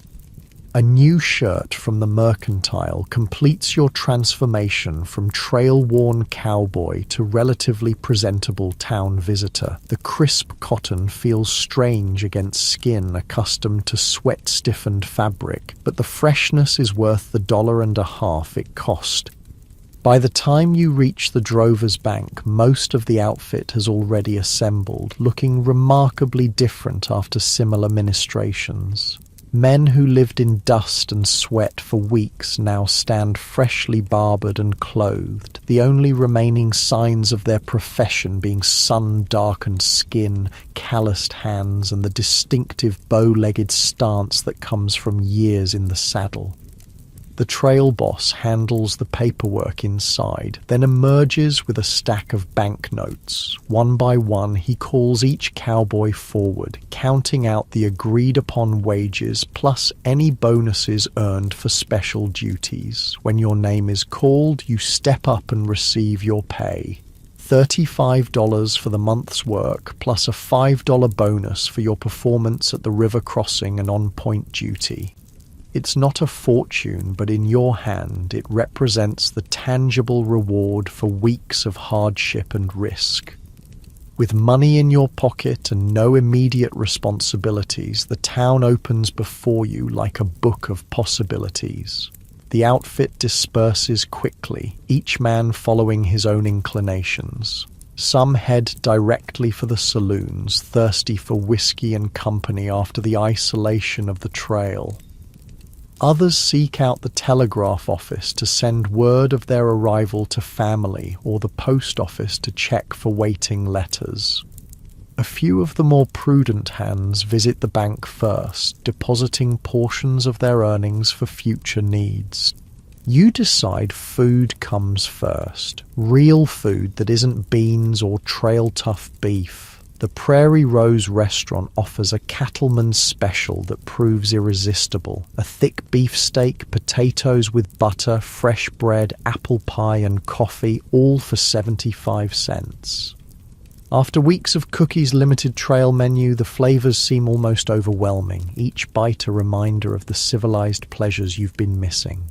A new shirt from the Mercantile completes your transformation from trail-worn cowboy to relatively presentable town visitor. The crisp cotton feels strange against skin accustomed to sweat-stiffened fabric, but the freshness is worth the $1.50 it cost. By the time you reach the drover's bank, most of the outfit has already assembled, looking remarkably different after similar ministrations. Men who lived in dust and sweat for weeks now stand freshly barbered and clothed, the only remaining signs of their profession being sun-darkened skin, calloused hands, and the distinctive bow-legged stance that comes from years in the saddle. The trail boss handles the paperwork inside, then emerges with a stack of banknotes. One by one, he calls each cowboy forward, counting out the agreed-upon wages plus any bonuses earned for special duties. When your name is called, you step up and receive your pay. $35 for the month's work, plus a $5 bonus for your performance at the river crossing and on-point duty. It's not a fortune, but in your hand it represents the tangible reward for weeks of hardship and risk. With money in your pocket and no immediate responsibilities, the town opens before you like a book of possibilities. The outfit disperses quickly, each man following his own inclinations. Some head directly for the saloons, thirsty for whiskey and company after the isolation of the trail. Others seek out the telegraph office to send word of their arrival to family or the post office to check for waiting letters. A few of the more prudent hands visit the bank first, depositing portions of their earnings for future needs. You decide food comes first. Real food that isn't beans or trail-tough beef. The Prairie Rose restaurant offers a cattleman's special that proves irresistible. A thick beefsteak, potatoes with butter, fresh bread, apple pie and coffee, all for 75 cents. After weeks of Cookie's limited trail menu, the flavors seem almost overwhelming, each bite a reminder of the civilized pleasures you've been missing.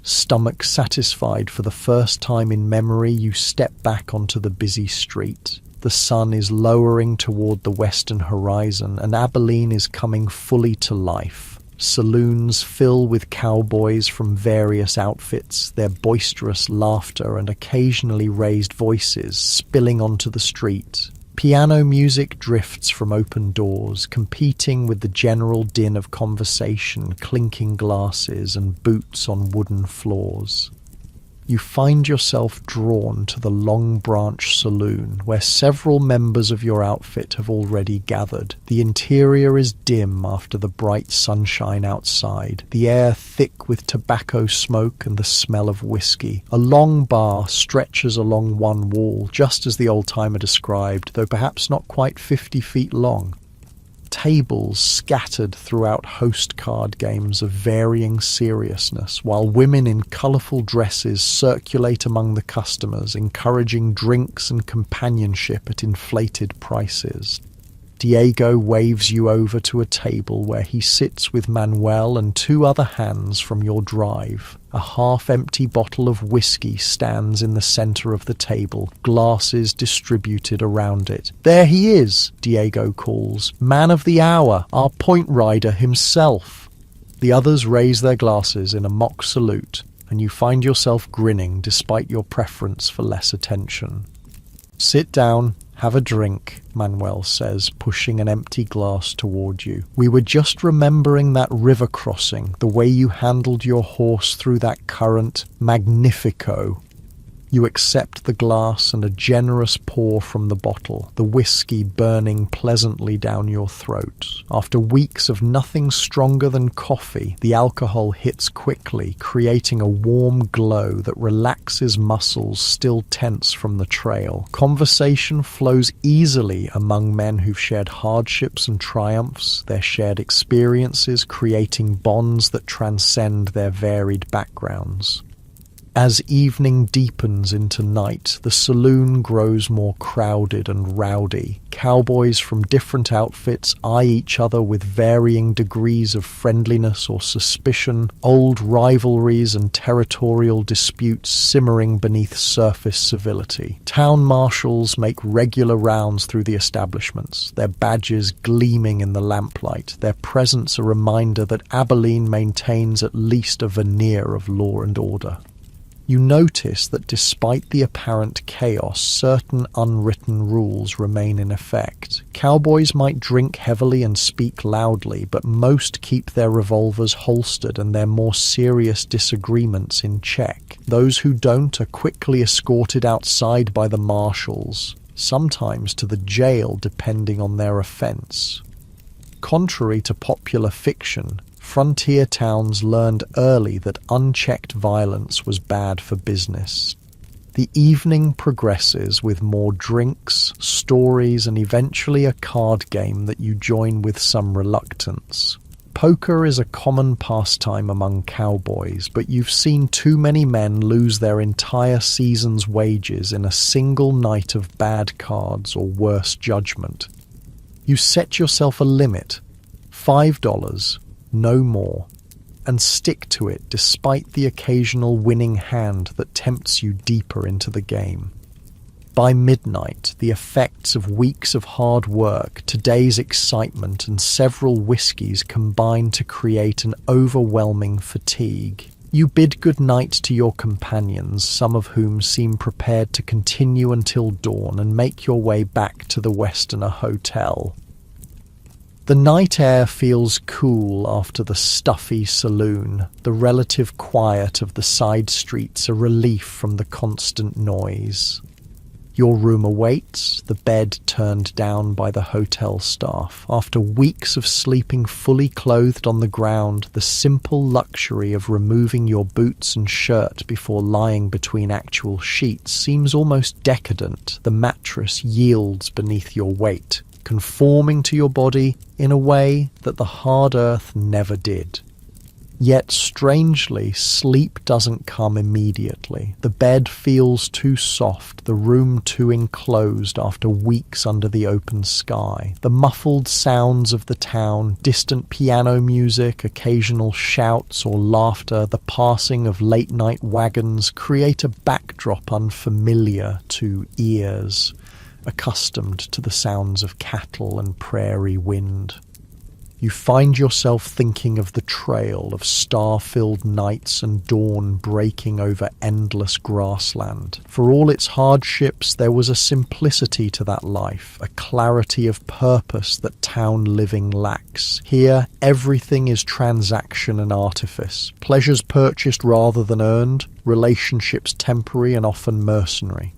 Stomach satisfied for the first time in memory, you step back onto the busy street. The sun is lowering toward the western horizon, and Abilene is coming fully to life. Saloons fill with cowboys from various outfits, their boisterous laughter and occasionally raised voices spilling onto the street. Piano music drifts from open doors, competing with the general din of conversation, clinking glasses and boots on wooden floors. You find yourself drawn to the Long Branch Saloon, where several members of your outfit have already gathered. The interior is dim after the bright sunshine outside, the air thick with tobacco smoke and the smell of whiskey. A long bar stretches along one wall, just as the old-timer described, though perhaps not quite 50 feet long. Tables scattered throughout host card games of varying seriousness, while women in colourful dresses circulate among the customers, encouraging drinks and companionship at inflated prices. Diego waves you over to a table where he sits with Manuel and two other hands from your drive. A half-empty bottle of whiskey stands in the center of the table, glasses distributed around it. "There he is," Diego calls. "Man of the hour, our point rider himself." The others raise their glasses in a mock salute, and you find yourself grinning despite your preference for less attention. "Sit down. Have a drink," Manuel says, pushing an empty glass toward you. "We were just remembering that river crossing, the way you handled your horse through that current. Magnifico." You accept the glass and a generous pour from the bottle, the whiskey burning pleasantly down your throat. After weeks of nothing stronger than coffee, the alcohol hits quickly, creating a warm glow that relaxes muscles still tense from the trail. Conversation flows easily among men who've shared hardships and triumphs, their shared experiences creating bonds that transcend their varied backgrounds. As evening deepens into night, the saloon grows more crowded and rowdy. Cowboys from different outfits eye each other with varying degrees of friendliness or suspicion, old rivalries and territorial disputes simmering beneath surface civility. Town marshals make regular rounds through the establishments, their badges gleaming in the lamplight, their presence a reminder that Abilene maintains at least a veneer of law and order. You notice that despite the apparent chaos, certain unwritten rules remain in effect. Cowboys might drink heavily and speak loudly, but most keep their revolvers holstered and their more serious disagreements in check. Those who don't are quickly escorted outside by the marshals, sometimes to the jail depending on their offense. Contrary to popular fiction, frontier towns learned early that unchecked violence was bad for business. The evening progresses with more drinks, stories, and eventually a card game that you join with some reluctance. Poker is a common pastime among cowboys, but you've seen too many men lose their entire season's wages in a single night of bad cards or worse judgment. You set yourself a limit, $5, no more, and stick to it despite the occasional winning hand that tempts you deeper into the game. By midnight, the effects of weeks of hard work, today's excitement, and several whiskies combine to create an overwhelming fatigue. You bid goodnight to your companions, some of whom seem prepared to continue until dawn, and make your way back to the Westerner Hotel. The night air feels cool after the stuffy saloon, the relative quiet of the side streets a relief from the constant noise. Your room awaits, the bed turned down by the hotel staff. After weeks of sleeping fully clothed on the ground, the simple luxury of removing your boots and shirt before lying between actual sheets seems almost decadent. The mattress yields beneath your weight, conforming to your body in a way that the hard earth never did. Yet, strangely, sleep doesn't come immediately. The bed feels too soft, the room too enclosed after weeks under the open sky. The muffled sounds of the town, distant piano music, occasional shouts or laughter, the passing of late-night wagons create a backdrop unfamiliar to ears, accustomed to the sounds of cattle and prairie wind. You find yourself thinking of the trail, of star-filled nights and dawn breaking over endless grassland. For all its hardships, there was a simplicity to that life, a clarity of purpose that town living lacks. Here, everything is transaction and artifice, pleasures purchased rather than earned, relationships temporary and often mercenary.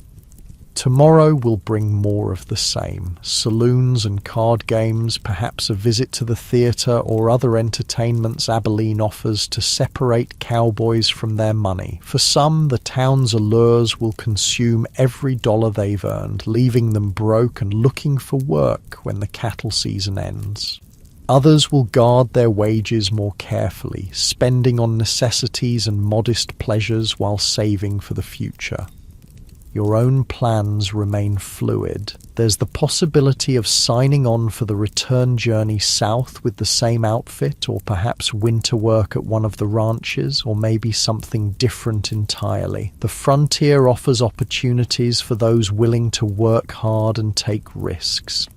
Tomorrow will bring more of the same. Saloons and card games, perhaps a visit to the theatre or other entertainments Abilene offers to separate cowboys from their money. For some, the town's allures will consume every dollar they've earned, leaving them broke and looking for work when the cattle season ends. Others will guard their wages more carefully, spending on necessities and modest pleasures while saving for the future. Your own plans remain fluid. There's the possibility of signing on for the return journey south with the same outfit, or perhaps winter work at one of the ranches, or maybe something different entirely. The frontier offers opportunities for those willing to work hard and take risks.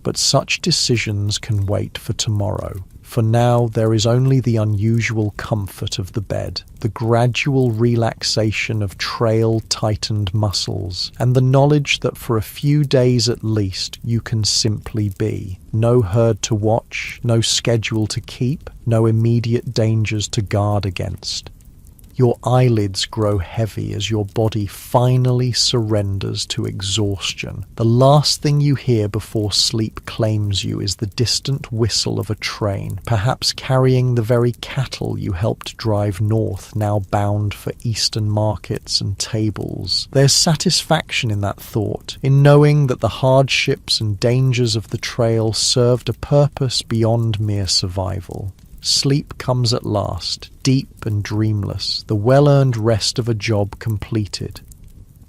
But such decisions can wait for tomorrow. For now, there is only the unusual comfort of the bed, the gradual relaxation of trail-tightened muscles, and the knowledge that for a few days at least you can simply be. No herd to watch, no schedule to keep, no immediate dangers to guard against. Your eyelids grow heavy as your body finally surrenders to exhaustion. The last thing you hear before sleep claims you is the distant whistle of a train, perhaps carrying the very cattle you helped drive north, now bound for eastern markets and tables. There's satisfaction in that thought, in knowing that the hardships and dangers of the trail served a purpose beyond mere survival. Sleep comes at last, deep and dreamless, the well-earned rest of a job completed.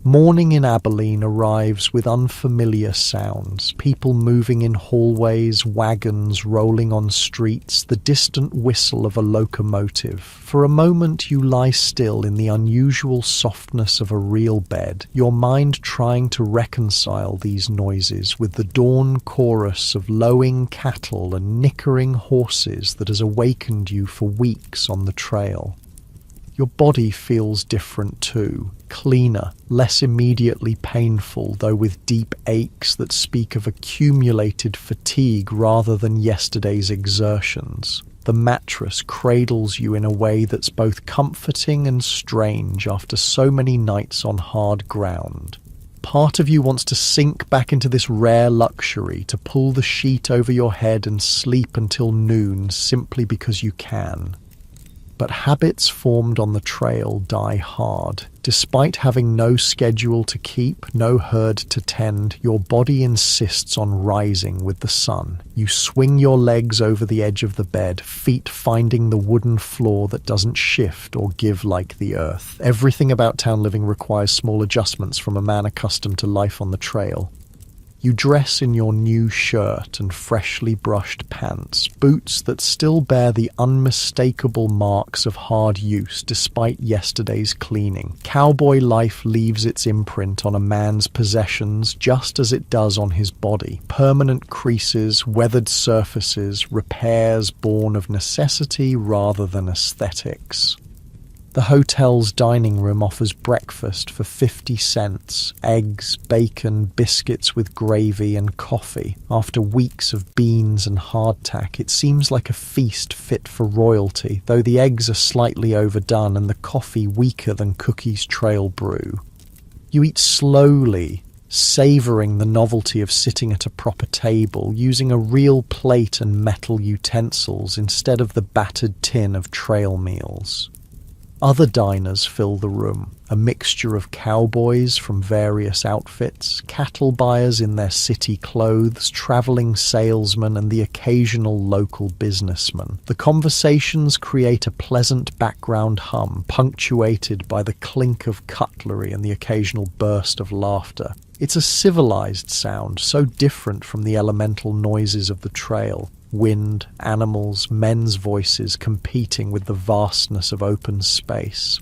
Morning in Abilene arrives with unfamiliar sounds, people moving in hallways, wagons rolling on streets, the distant whistle of a locomotive. For a moment you lie still in the unusual softness of a real bed, your mind trying to reconcile these noises with the dawn chorus of lowing cattle and nickering horses that has awakened you for weeks on the trail. Your body feels different too, cleaner, less immediately painful, though with deep aches that speak of accumulated fatigue rather than yesterday's exertions. The mattress cradles you in a way that's both comforting and strange after so many nights on hard ground. Part of you wants to sink back into this rare luxury, to pull the sheet over your head and sleep until noon simply because you can. But habits formed on the trail die hard. Despite having no schedule to keep, no herd to tend, your body insists on rising with the sun. You swing your legs over the edge of the bed, feet finding the wooden floor that doesn't shift or give like the earth. Everything about town living requires small adjustments from a man accustomed to life on the trail. You dress in your new shirt and freshly brushed pants, boots that still bear the unmistakable marks of hard use despite yesterday's cleaning. Cowboy life leaves its imprint on a man's possessions just as it does on his body. Permanent creases, weathered surfaces, repairs born of necessity rather than aesthetics. The hotel's dining room offers breakfast for 50 cents, eggs, bacon, biscuits with gravy and coffee. After weeks of beans and hardtack, it seems like a feast fit for royalty, though the eggs are slightly overdone and the coffee weaker than Cookie's trail brew. You eat slowly, savouring the novelty of sitting at a proper table, using a real plate and metal utensils instead of the battered tin of trail meals. Other diners fill the room, a mixture of cowboys from various outfits, cattle buyers in their city clothes, travelling salesmen, and the occasional local businessman. The conversations create a pleasant background hum, punctuated by the clink of cutlery and the occasional burst of laughter. It's a civilized sound, so different from the elemental noises of the trail. Wind, animals, men's voices competing with the vastness of open space.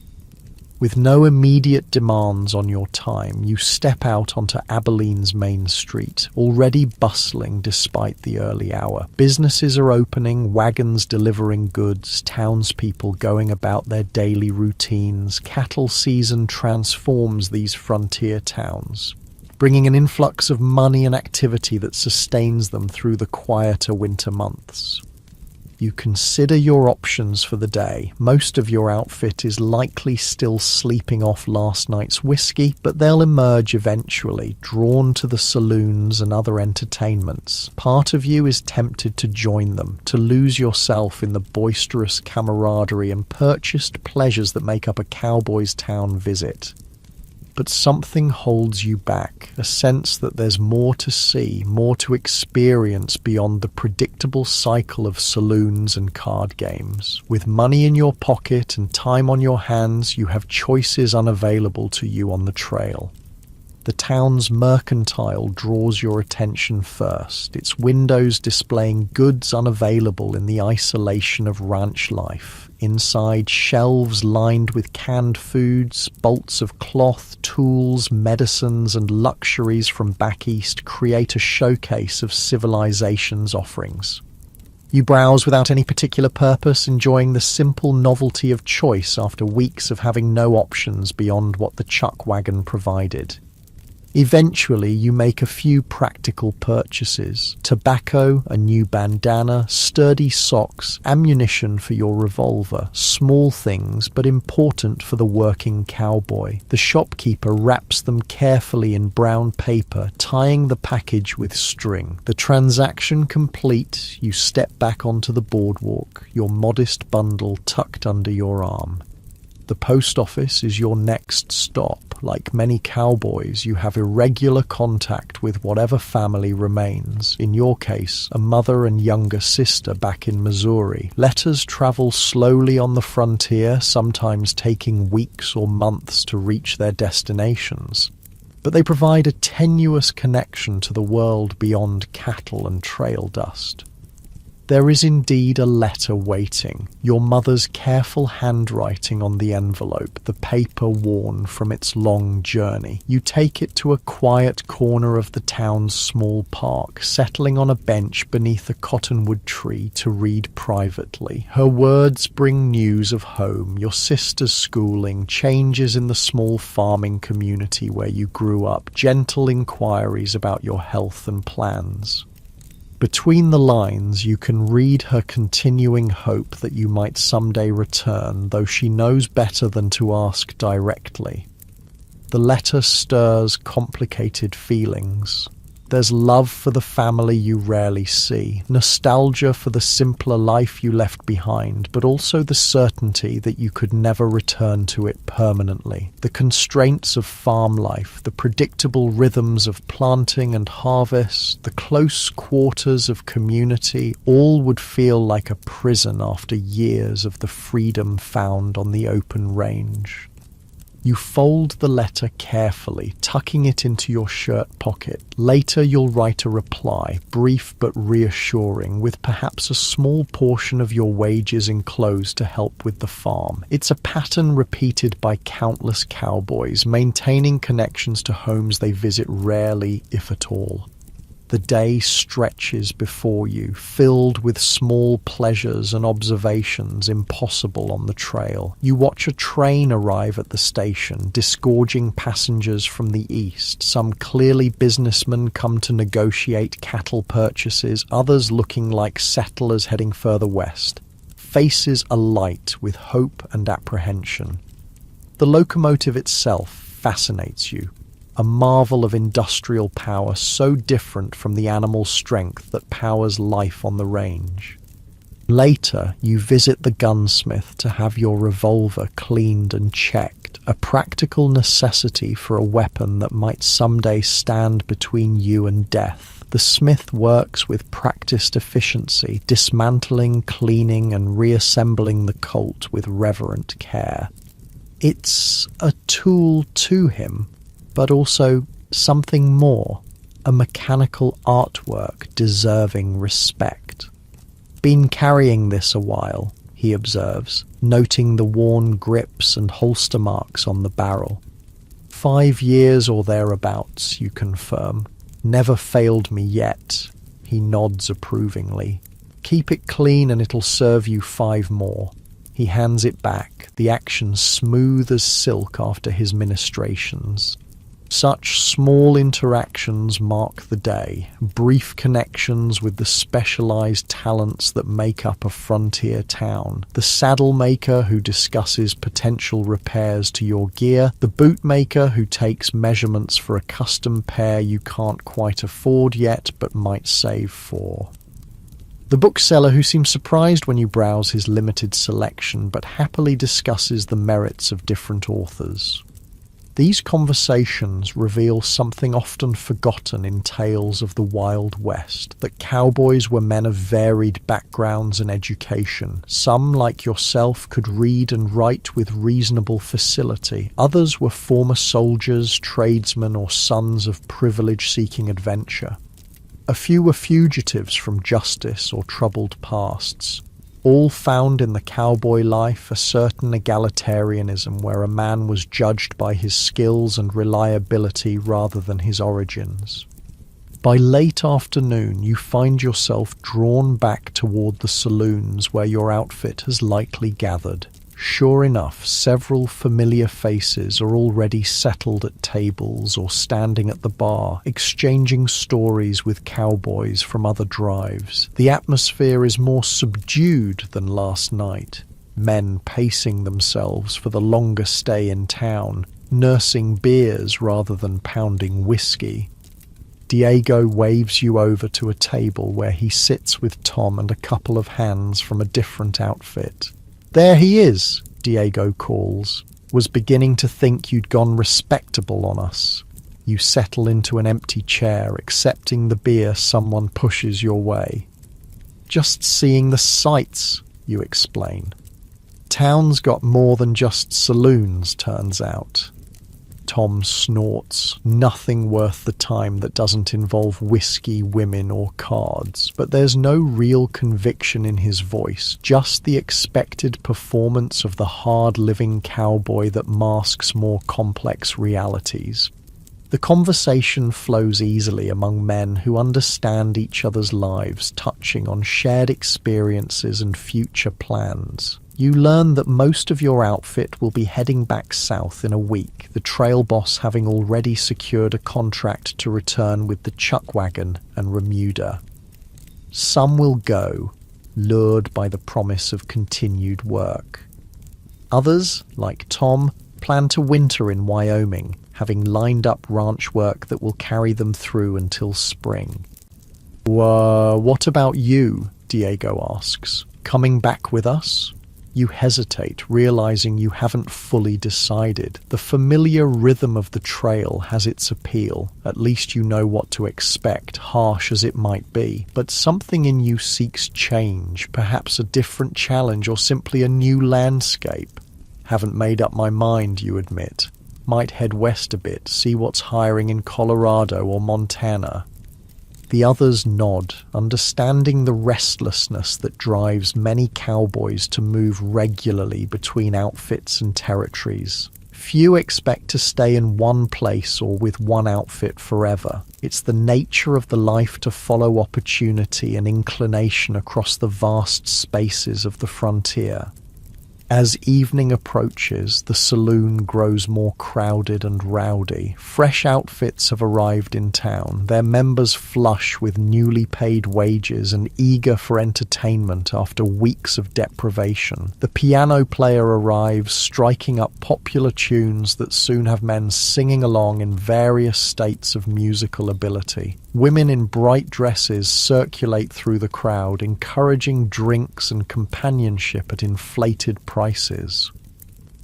With no immediate demands on your time, you step out onto Abilene's main street, already bustling despite the early hour. Businesses are opening, wagons delivering goods, townspeople going about their daily routines. Cattle season transforms these frontier towns, bringing an influx of money and activity that sustains them through the quieter winter months. You consider your options for the day. Most of your outfit is likely still sleeping off last night's whiskey, but they'll emerge eventually, drawn to the saloons and other entertainments. Part of you is tempted to join them, to lose yourself in the boisterous camaraderie and purchased pleasures that make up a cowboy's town visit. But something holds you back, a sense that there's more to see, more to experience beyond the predictable cycle of saloons and card games. With money in your pocket and time on your hands, you have choices unavailable to you on the trail. The town's mercantile draws your attention first, its windows displaying goods unavailable in the isolation of ranch life. Inside, shelves lined with canned foods, bolts of cloth, tools, medicines, and luxuries from back east create a showcase of civilization's offerings. You browse without any particular purpose, enjoying the simple novelty of choice after weeks of having no options beyond what the chuck wagon provided. Eventually, you make a few practical purchases: tobacco, a new bandana, sturdy socks, ammunition for your revolver. Small things, but important for the working cowboy. The shopkeeper wraps them carefully in brown paper, tying the package with string. The transaction complete, you step back onto the boardwalk, your modest bundle tucked under your arm. The post office is your next stop. Like many cowboys, you have irregular contact with whatever family remains. In your case, a mother and younger sister back in Missouri. Letters travel slowly on the frontier, sometimes taking weeks or months to reach their destinations. But they provide a tenuous connection to the world beyond cattle and trail dust. There is indeed a letter waiting, your mother's careful handwriting on the envelope, the paper worn from its long journey. You take it to a quiet corner of the town's small park, settling on a bench beneath a cottonwood tree to read privately. Her words bring news of home, your sister's schooling, changes in the small farming community where you grew up, gentle inquiries about your health and plans. Between the lines, you can read her continuing hope that you might someday return, though she knows better than to ask directly. The letter stirs complicated feelings. There's love for the family you rarely see, nostalgia for the simpler life you left behind, but also the certainty that you could never return to it permanently. The constraints of farm life, the predictable rhythms of planting and harvest, the close quarters of community, all would feel like a prison after years of the freedom found on the open range. You fold the letter carefully, tucking it into your shirt pocket. Later you'll write a reply, brief but reassuring, with perhaps a small portion of your wages enclosed to help with the farm. It's a pattern repeated by countless cowboys, maintaining connections to homes they visit rarely, if at all. The day stretches before you, filled with small pleasures and observations impossible on the trail. You watch a train arrive at the station, disgorging passengers from the east. Some clearly businessmen come to negotiate cattle purchases, others looking like settlers heading further west. Faces alight with hope and apprehension. The locomotive itself fascinates you. a marvel of industrial power so different from the animal strength that powers life on the range. Later, you visit the gunsmith to have your revolver cleaned and checked, a practical necessity for a weapon that might someday stand between you and death. The smith works with practiced efficiency, dismantling, cleaning, and reassembling the Colt with reverent care. It's a tool to him, but also something more, a mechanical artwork deserving respect. Been carrying this a while, he observes, noting the worn grips and holster marks on the barrel. 5 years or thereabouts, you confirm. Never failed me yet. He nods approvingly. Keep it clean and it'll serve you 5 more. He hands it back, the action smooth as silk after his ministrations. Such small interactions mark the day, brief connections with the specialized talents that make up a frontier town. The saddle maker who discusses potential repairs to your gear, the boot maker who takes measurements for a custom pair you can't quite afford yet but might save for. The bookseller who seems surprised when you browse his limited selection but happily discusses the merits of different authors. These conversations reveal something often forgotten in tales of the Wild West, that cowboys were men of varied backgrounds and education. Some, like yourself, could read and write with reasonable facility. Others were former soldiers, tradesmen, or sons of privilege seeking adventure. A few were fugitives from justice or troubled pasts. All found in the cowboy life a certain egalitarianism where a man was judged by his skills and reliability rather than his origins. By late afternoon, you find yourself drawn back toward the saloons where your outfit has likely gathered. Sure enough, several familiar faces are already settled at tables or standing at the bar, exchanging stories with cowboys from other drives. The atmosphere is more subdued than last night. Men pacing themselves for the longer stay in town, nursing beers rather than pounding whiskey. Diego waves you over to a table where he sits with Tom and a couple of hands from a different outfit. "There he is," Diego calls. "Was beginning to think you'd gone respectable on us." You settle into an empty chair, accepting the beer someone pushes your way. "Just seeing the sights," you explain. "Town's got more than just saloons, turns out." Tom snorts. Nothing worth the time that doesn't involve whiskey, women, or cards. But there's no real conviction in his voice, just the expected performance of the hard-living cowboy that masks more complex realities. The conversation flows easily among men who understand each other's lives, touching on shared experiences and future plans. You learn that most of your outfit will be heading back south in a week, the trail boss having already secured a contract to return with the chuck wagon and remuda. Some will go, lured by the promise of continued work. Others, like Tom, plan to winter in Wyoming, having lined up ranch work that will carry them through until spring. What about you?" Diego asks. "Coming back with us?" You hesitate, realizing you haven't fully decided. The familiar rhythm of the trail has its appeal. At least you know what to expect, harsh as it might be. But something in you seeks change, perhaps a different challenge or simply a new landscape. "Haven't made up my mind," you admit. "Might head west a bit, see what's hiring in Colorado or Montana." The others nod, understanding the restlessness that drives many cowboys to move regularly between outfits and territories. Few expect to stay in one place or with one outfit forever. It's the nature of the life to follow opportunity and inclination across the vast spaces of the frontier. As evening approaches, the saloon grows more crowded and rowdy. Fresh outfits have arrived in town, their members flush with newly paid wages and eager for entertainment after weeks of deprivation. The piano player arrives, striking up popular tunes that soon have men singing along in various states of musical ability. Women in bright dresses circulate through the crowd, encouraging drinks and companionship at inflated prices.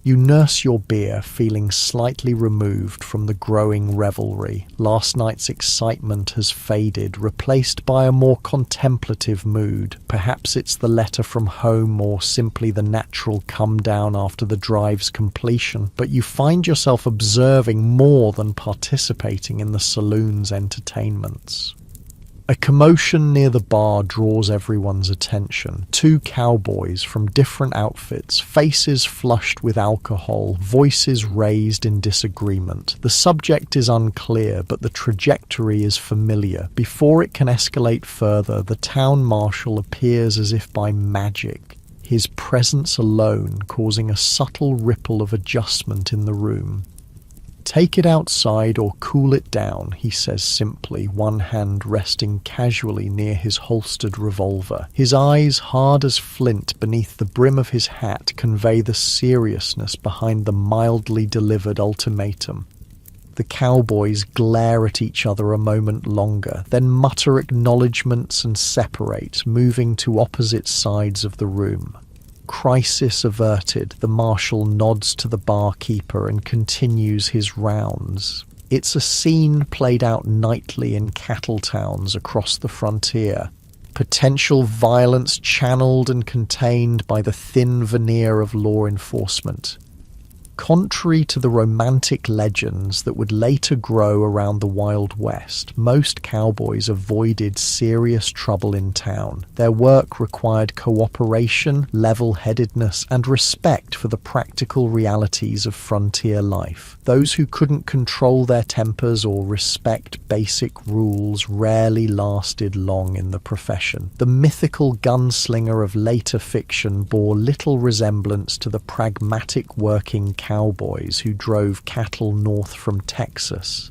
You nurse your beer, feeling slightly removed from the growing revelry. Last night's excitement has faded, replaced by a more contemplative mood. Perhaps it's the letter from home or simply the natural come down after the drive's completion, but you find yourself observing more than participating in the saloon's entertainments. A commotion near the bar draws everyone's attention. Two cowboys from different outfits, faces flushed with alcohol, voices raised in disagreement. The subject is unclear, but the trajectory is familiar. Before it can escalate further, the town marshal appears as if by magic, his presence alone causing a subtle ripple of adjustment in the room. "Take it outside or cool it down," he says simply, one hand resting casually near his holstered revolver. His eyes, hard as flint beneath the brim of his hat, convey the seriousness behind the mildly delivered ultimatum. The cowboys glare at each other a moment longer, then mutter acknowledgements and separate, moving to opposite sides of the room. Crisis averted, the marshal nods to the barkeeper and continues his rounds. It's a scene played out nightly in cattle towns across the frontier. Potential violence channeled and contained by the thin veneer of law enforcement. Contrary to the romantic legends that would later grow around the Wild West, most cowboys avoided serious trouble in town. Their work required cooperation, level-headedness, and respect for the practical realities of frontier life. Those who couldn't control their tempers or respect basic rules rarely lasted long in the profession. The mythical gunslinger of later fiction bore little resemblance to the pragmatic working cowboys who drove cattle north from Texas.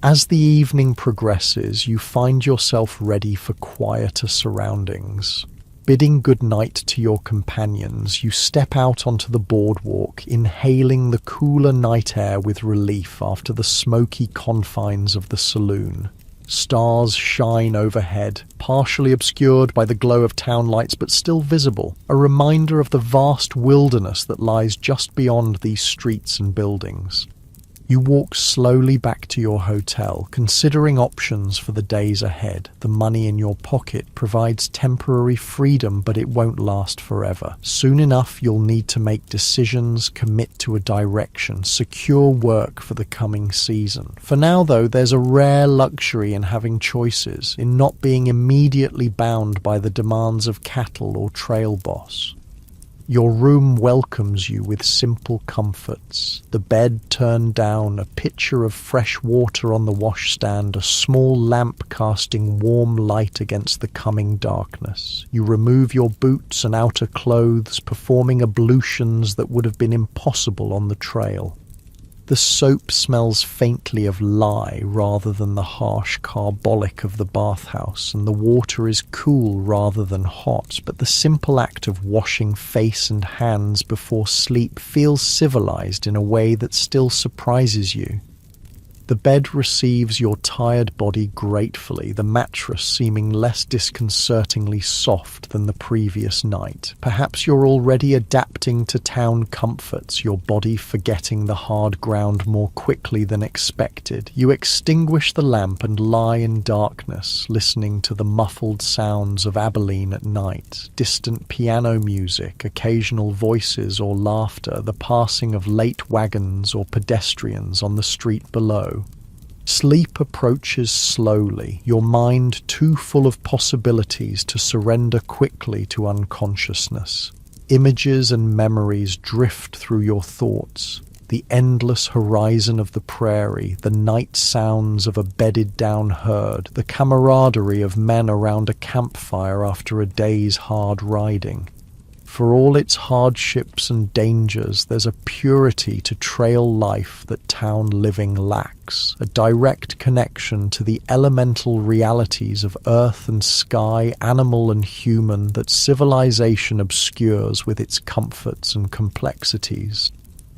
As the evening progresses, you find yourself ready for quieter surroundings. Bidding good night to your companions, you step out onto the boardwalk, inhaling the cooler night air with relief after the smoky confines of the saloon. Stars shine overhead, partially obscured by the glow of town lights but still visible, a reminder of the vast wilderness that lies just beyond these streets and buildings. You walk slowly back to your hotel, considering options for the days ahead. The money in your pocket provides temporary freedom, but it won't last forever. Soon enough, you'll need to make decisions, commit to a direction, secure work for the coming season. For now, though, there's a rare luxury in having choices, in not being immediately bound by the demands of cattle or trail boss. Your room welcomes you with simple comforts. The bed turned down, a pitcher of fresh water on the washstand, a small lamp casting warm light against the coming darkness. You remove your boots and outer clothes, performing ablutions that would have been impossible on the trail. The soap smells faintly of lye rather than the harsh carbolic of the bathhouse, and the water is cool rather than hot, but the simple act of washing face and hands before sleep feels civilized in a way that still surprises you. The bed receives your tired body gratefully, the mattress seeming less disconcertingly soft than the previous night. Perhaps you're already adapting to town comforts, your body forgetting the hard ground more quickly than expected. You extinguish the lamp and lie in darkness, listening to the muffled sounds of Abilene at night, distant piano music, occasional voices or laughter, the passing of late wagons or pedestrians on the street below. Sleep approaches slowly, your mind too full of possibilities to surrender quickly to unconsciousness. Images and memories drift through your thoughts. The endless horizon of the prairie, the night sounds of a bedded-down herd, the camaraderie of men around a campfire after a day's hard riding. For all its hardships and dangers, there's a purity to trail life that town living lacks, a direct connection to the elemental realities of earth and sky, animal and human, that civilization obscures with its comforts and complexities.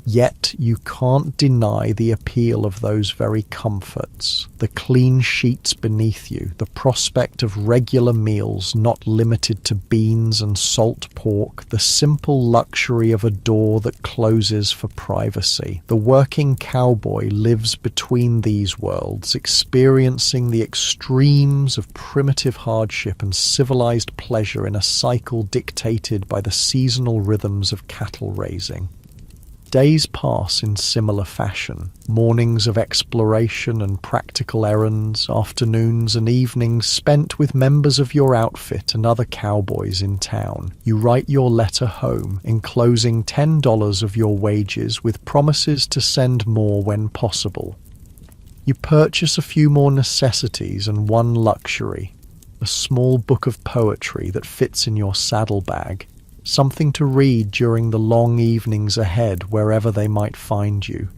Yet you can't deny the appeal of those very comforts. The clean sheets beneath you, the prospect of regular meals not limited to beans and salt pork, the simple luxury of a door that closes for privacy. The working cowboy lives between these worlds, experiencing the extremes of primitive hardship and civilized pleasure in a cycle dictated by the seasonal rhythms of cattle raising. Days pass in similar fashion, mornings of exploration and practical errands, afternoons and evenings spent with members of your outfit and other cowboys in town. You write your letter home, enclosing $10 of your wages with promises to send more when possible. You purchase a few more necessities and one luxury, a small book of poetry that fits in your saddlebag. Something to read during the long evenings ahead wherever they might find you.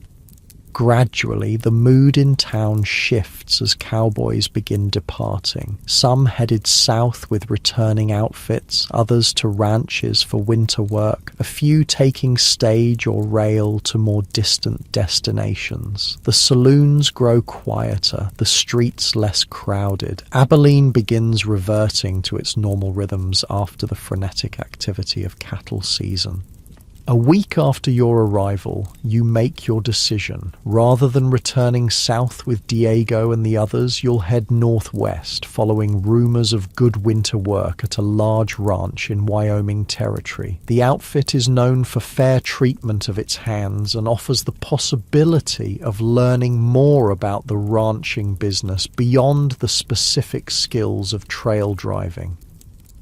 Gradually, the mood in town shifts as cowboys begin departing. Some headed south with returning outfits, others to ranches for winter work, a few taking stage or rail to more distant destinations. The saloons grow quieter, the streets less crowded. Abilene begins reverting to its normal rhythms after the frenetic activity of cattle season. A week after your arrival, you make your decision. Rather than returning south with Diego and the others, you'll head northwest, following rumors of good winter work at a large ranch in Wyoming territory. The outfit is known for fair treatment of its hands and offers the possibility of learning more about the ranching business beyond the specific skills of trail driving.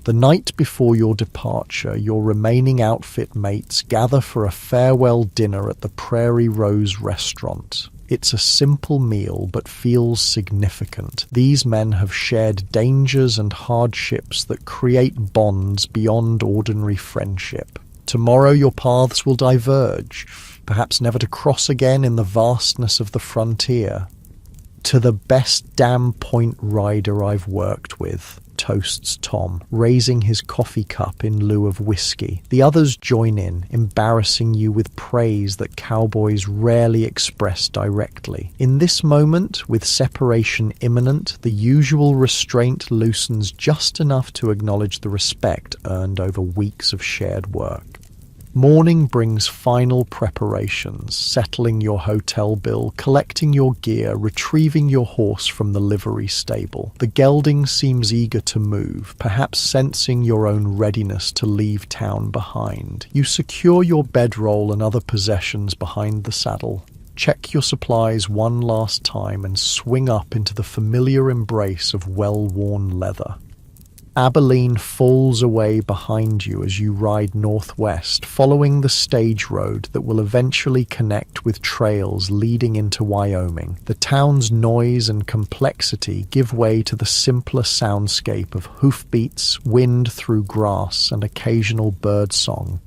The night before your departure, your remaining outfit mates gather for a farewell dinner at the Prairie Rose restaurant. It's a simple meal, but feels significant. These men have shared dangers and hardships that create bonds beyond ordinary friendship. Tomorrow your paths will diverge, perhaps never to cross again in the vastness of the frontier. To the best damn point rider I've worked with, toasts Tom, raising his coffee cup in lieu of whiskey. The others join in, embarrassing you with praise that cowboys rarely express directly. In this moment, with separation imminent, the usual restraint loosens just enough to acknowledge the respect earned over weeks of shared work. Morning brings final preparations, settling your hotel bill, collecting your gear, retrieving your horse from the livery stable. The gelding seems eager to move, perhaps sensing your own readiness to leave town behind. You secure your bedroll and other possessions behind the saddle. Check your supplies one last time and swing up into the familiar embrace of well-worn leather. Abilene falls away behind you as you ride northwest, following the stage road that will eventually connect with trails leading into Wyoming. The town's noise and complexity give way to the simpler soundscape of hoofbeats, wind through grass, and occasional bird song.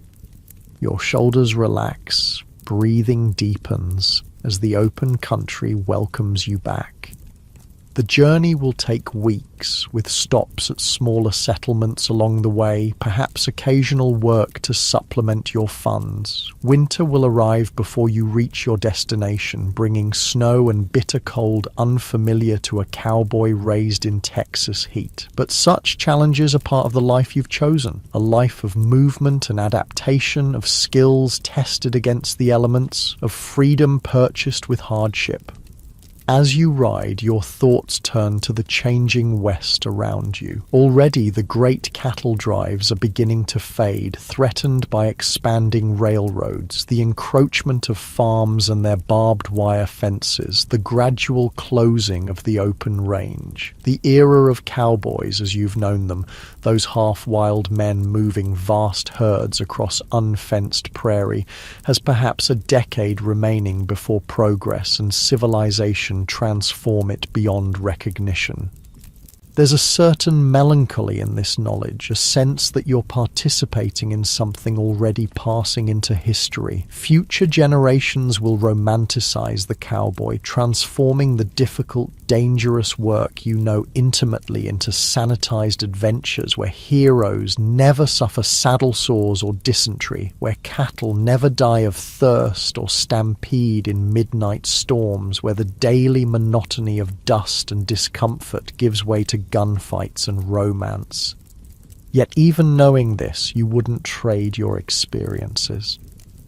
Your shoulders relax, breathing deepens as the open country welcomes you back. The journey will take weeks, with stops at smaller settlements along the way, perhaps occasional work to supplement your funds. Winter will arrive before you reach your destination, bringing snow and bitter cold unfamiliar to a cowboy raised in Texas heat. But such challenges are part of the life you've chosen, a life of movement and adaptation, of skills tested against the elements, of freedom purchased with hardship. As you ride, your thoughts turn to the changing west around you. Already the great cattle drives are beginning to fade, threatened by expanding railroads, the encroachment of farms and their barbed wire fences, the gradual closing of the open range. The era of cowboys, as you've known them, those half-wild men moving vast herds across unfenced prairie, has perhaps a decade remaining before progress and civilization transform it beyond recognition. There's a certain melancholy in this knowledge, a sense that you're participating in something already passing into history. Future generations will romanticize the cowboy, transforming the difficult, dangerous work you know intimately into sanitized adventures where heroes never suffer saddle sores or dysentery, where cattle never die of thirst or stampede in midnight storms, where the daily monotony of dust and discomfort gives way to gunfights and romance. Yet even knowing this, you wouldn't trade your experiences.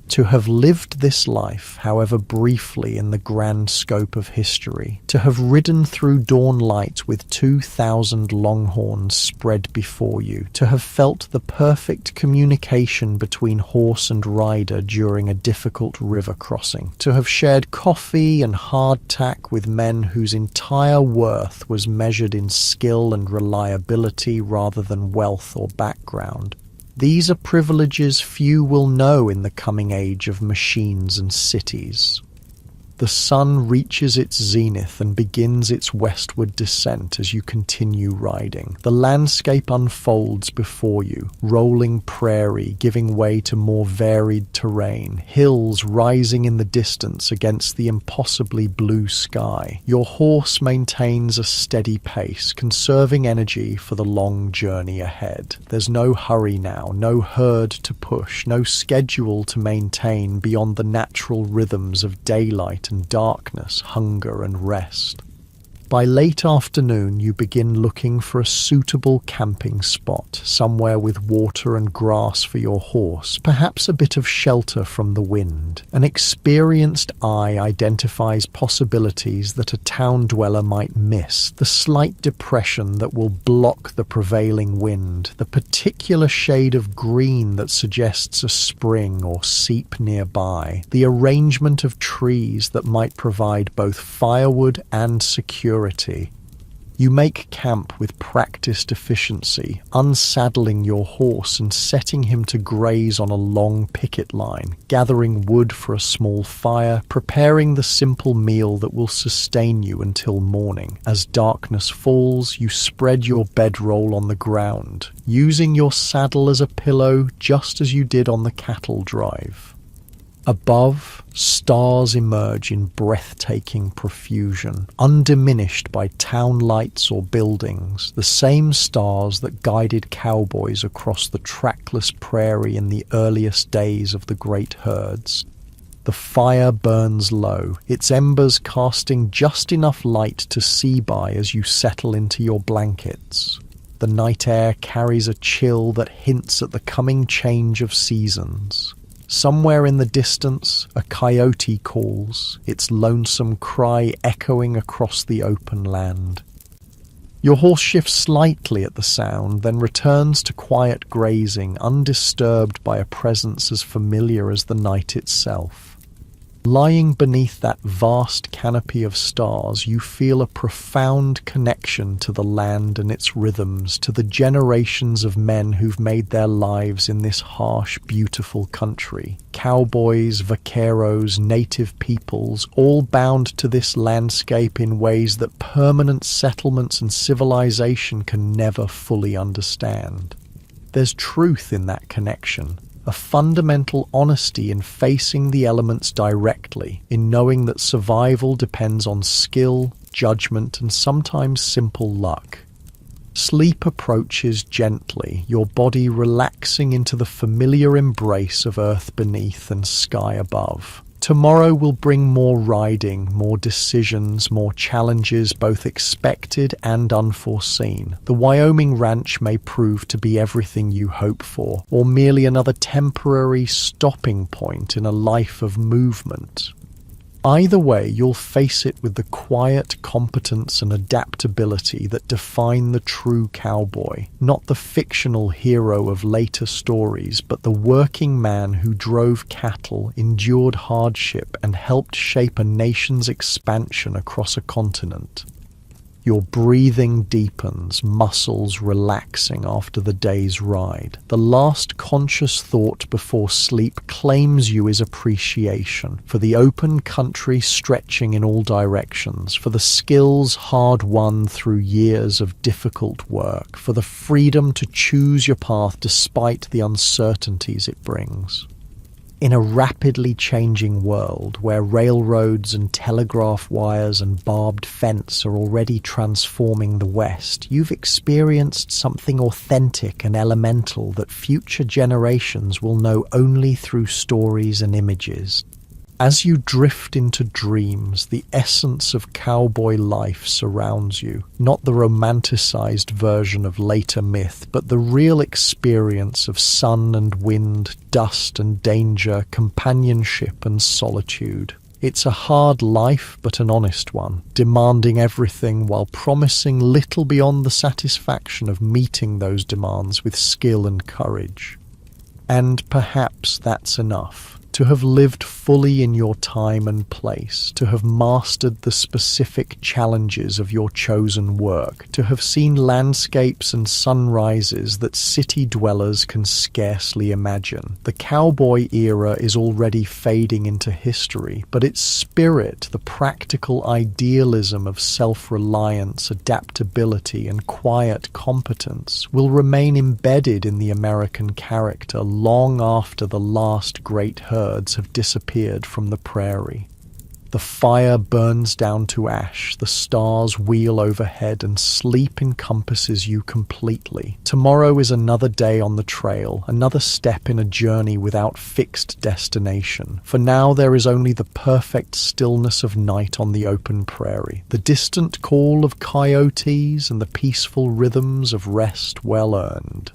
To have lived this life, however briefly in the grand scope of history, to have ridden through dawn light with 2,000 longhorns spread before you, to have felt the perfect communication between horse and rider during a difficult river crossing, to have shared coffee and hardtack with men whose entire worth was measured in skill and reliability rather than wealth or background. These are privileges few will know in the coming age of machines and cities. The sun reaches its zenith and begins its westward descent as you continue riding. The landscape unfolds before you, rolling prairie giving way to more varied terrain, hills rising in the distance against the impossibly blue sky. Your horse maintains a steady pace, conserving energy for the long journey ahead. There's no hurry now, no herd to push, no schedule to maintain beyond the natural rhythms of daylight and darkness, hunger and rest. By late afternoon, you begin looking for a suitable camping spot, somewhere with water and grass for your horse, perhaps a bit of shelter from the wind. An experienced eye identifies possibilities that a town dweller might miss, the slight depression that will block the prevailing wind, the particular shade of green that suggests a spring or seep nearby, the arrangement of trees that might provide both firewood and security. You make camp with practiced efficiency, unsaddling your horse and setting him to graze on a long picket line, gathering wood for a small fire, preparing the simple meal that will sustain you until morning. As darkness falls, you spread your bedroll on the ground, using your saddle as a pillow just as you did on the cattle drive. Above, stars emerge in breathtaking profusion, undiminished by town lights or buildings, the same stars that guided cowboys across the trackless prairie in the earliest days of the great herds. The fire burns low, its embers casting just enough light to see by as you settle into your blankets. The night air carries a chill that hints at the coming change of seasons. Somewhere in the distance, a coyote calls, its lonesome cry echoing across the open land. Your horse shifts slightly at the sound, then returns to quiet grazing, undisturbed by a presence as familiar as the night itself. Lying beneath that vast canopy of stars, you feel a profound connection to the land and its rhythms, to the generations of men who've made their lives in this harsh, beautiful country. Cowboys, vaqueros, native peoples, all bound to this landscape in ways that permanent settlements and civilization can never fully understand. There's truth in that connection. A fundamental honesty in facing the elements directly, in knowing that survival depends on skill, judgment, and sometimes simple luck. Sleep approaches gently, your body relaxing into the familiar embrace of earth beneath and sky above. Tomorrow will bring more riding, more decisions, more challenges, both expected and unforeseen. The Wyoming ranch may prove to be everything you hope for, or merely another temporary stopping point in a life of movement. Either way, you'll face it with the quiet competence and adaptability that define the true cowboy, not the fictional hero of later stories, but the working man who drove cattle, endured hardship, and helped shape a nation's expansion across a continent. Your breathing deepens, muscles relaxing after the day's ride. The last conscious thought before sleep claims you as appreciation for the open country stretching in all directions, for the skills hard-won through years of difficult work, for the freedom to choose your path despite the uncertainties it brings. In a rapidly changing world where railroads and telegraph wires and barbed fence are already transforming the West, you've experienced something authentic and elemental that future generations will know only through stories and images. As you drift into dreams, the essence of cowboy life surrounds you, not the romanticized version of later myth, but the real experience of sun and wind, dust and danger, companionship and solitude. It's a hard life, but an honest one, demanding everything while promising little beyond the satisfaction of meeting those demands with skill and courage. And perhaps that's enough. To have lived fully in your time and place, to have mastered the specific challenges of your chosen work, to have seen landscapes and sunrises that city dwellers can scarcely imagine. The cowboy era is already fading into history, but its spirit, the practical idealism of self-reliance, adaptability, and quiet competence, will remain embedded in the American character long after the last great herd have disappeared from the prairie. The fire burns down to ash, the stars wheel overhead, and sleep encompasses you completely. Tomorrow is another day on the trail, another step in a journey without fixed destination. For now there is only the perfect stillness of night on the open prairie, the distant call of coyotes, and the peaceful rhythms of rest well earned.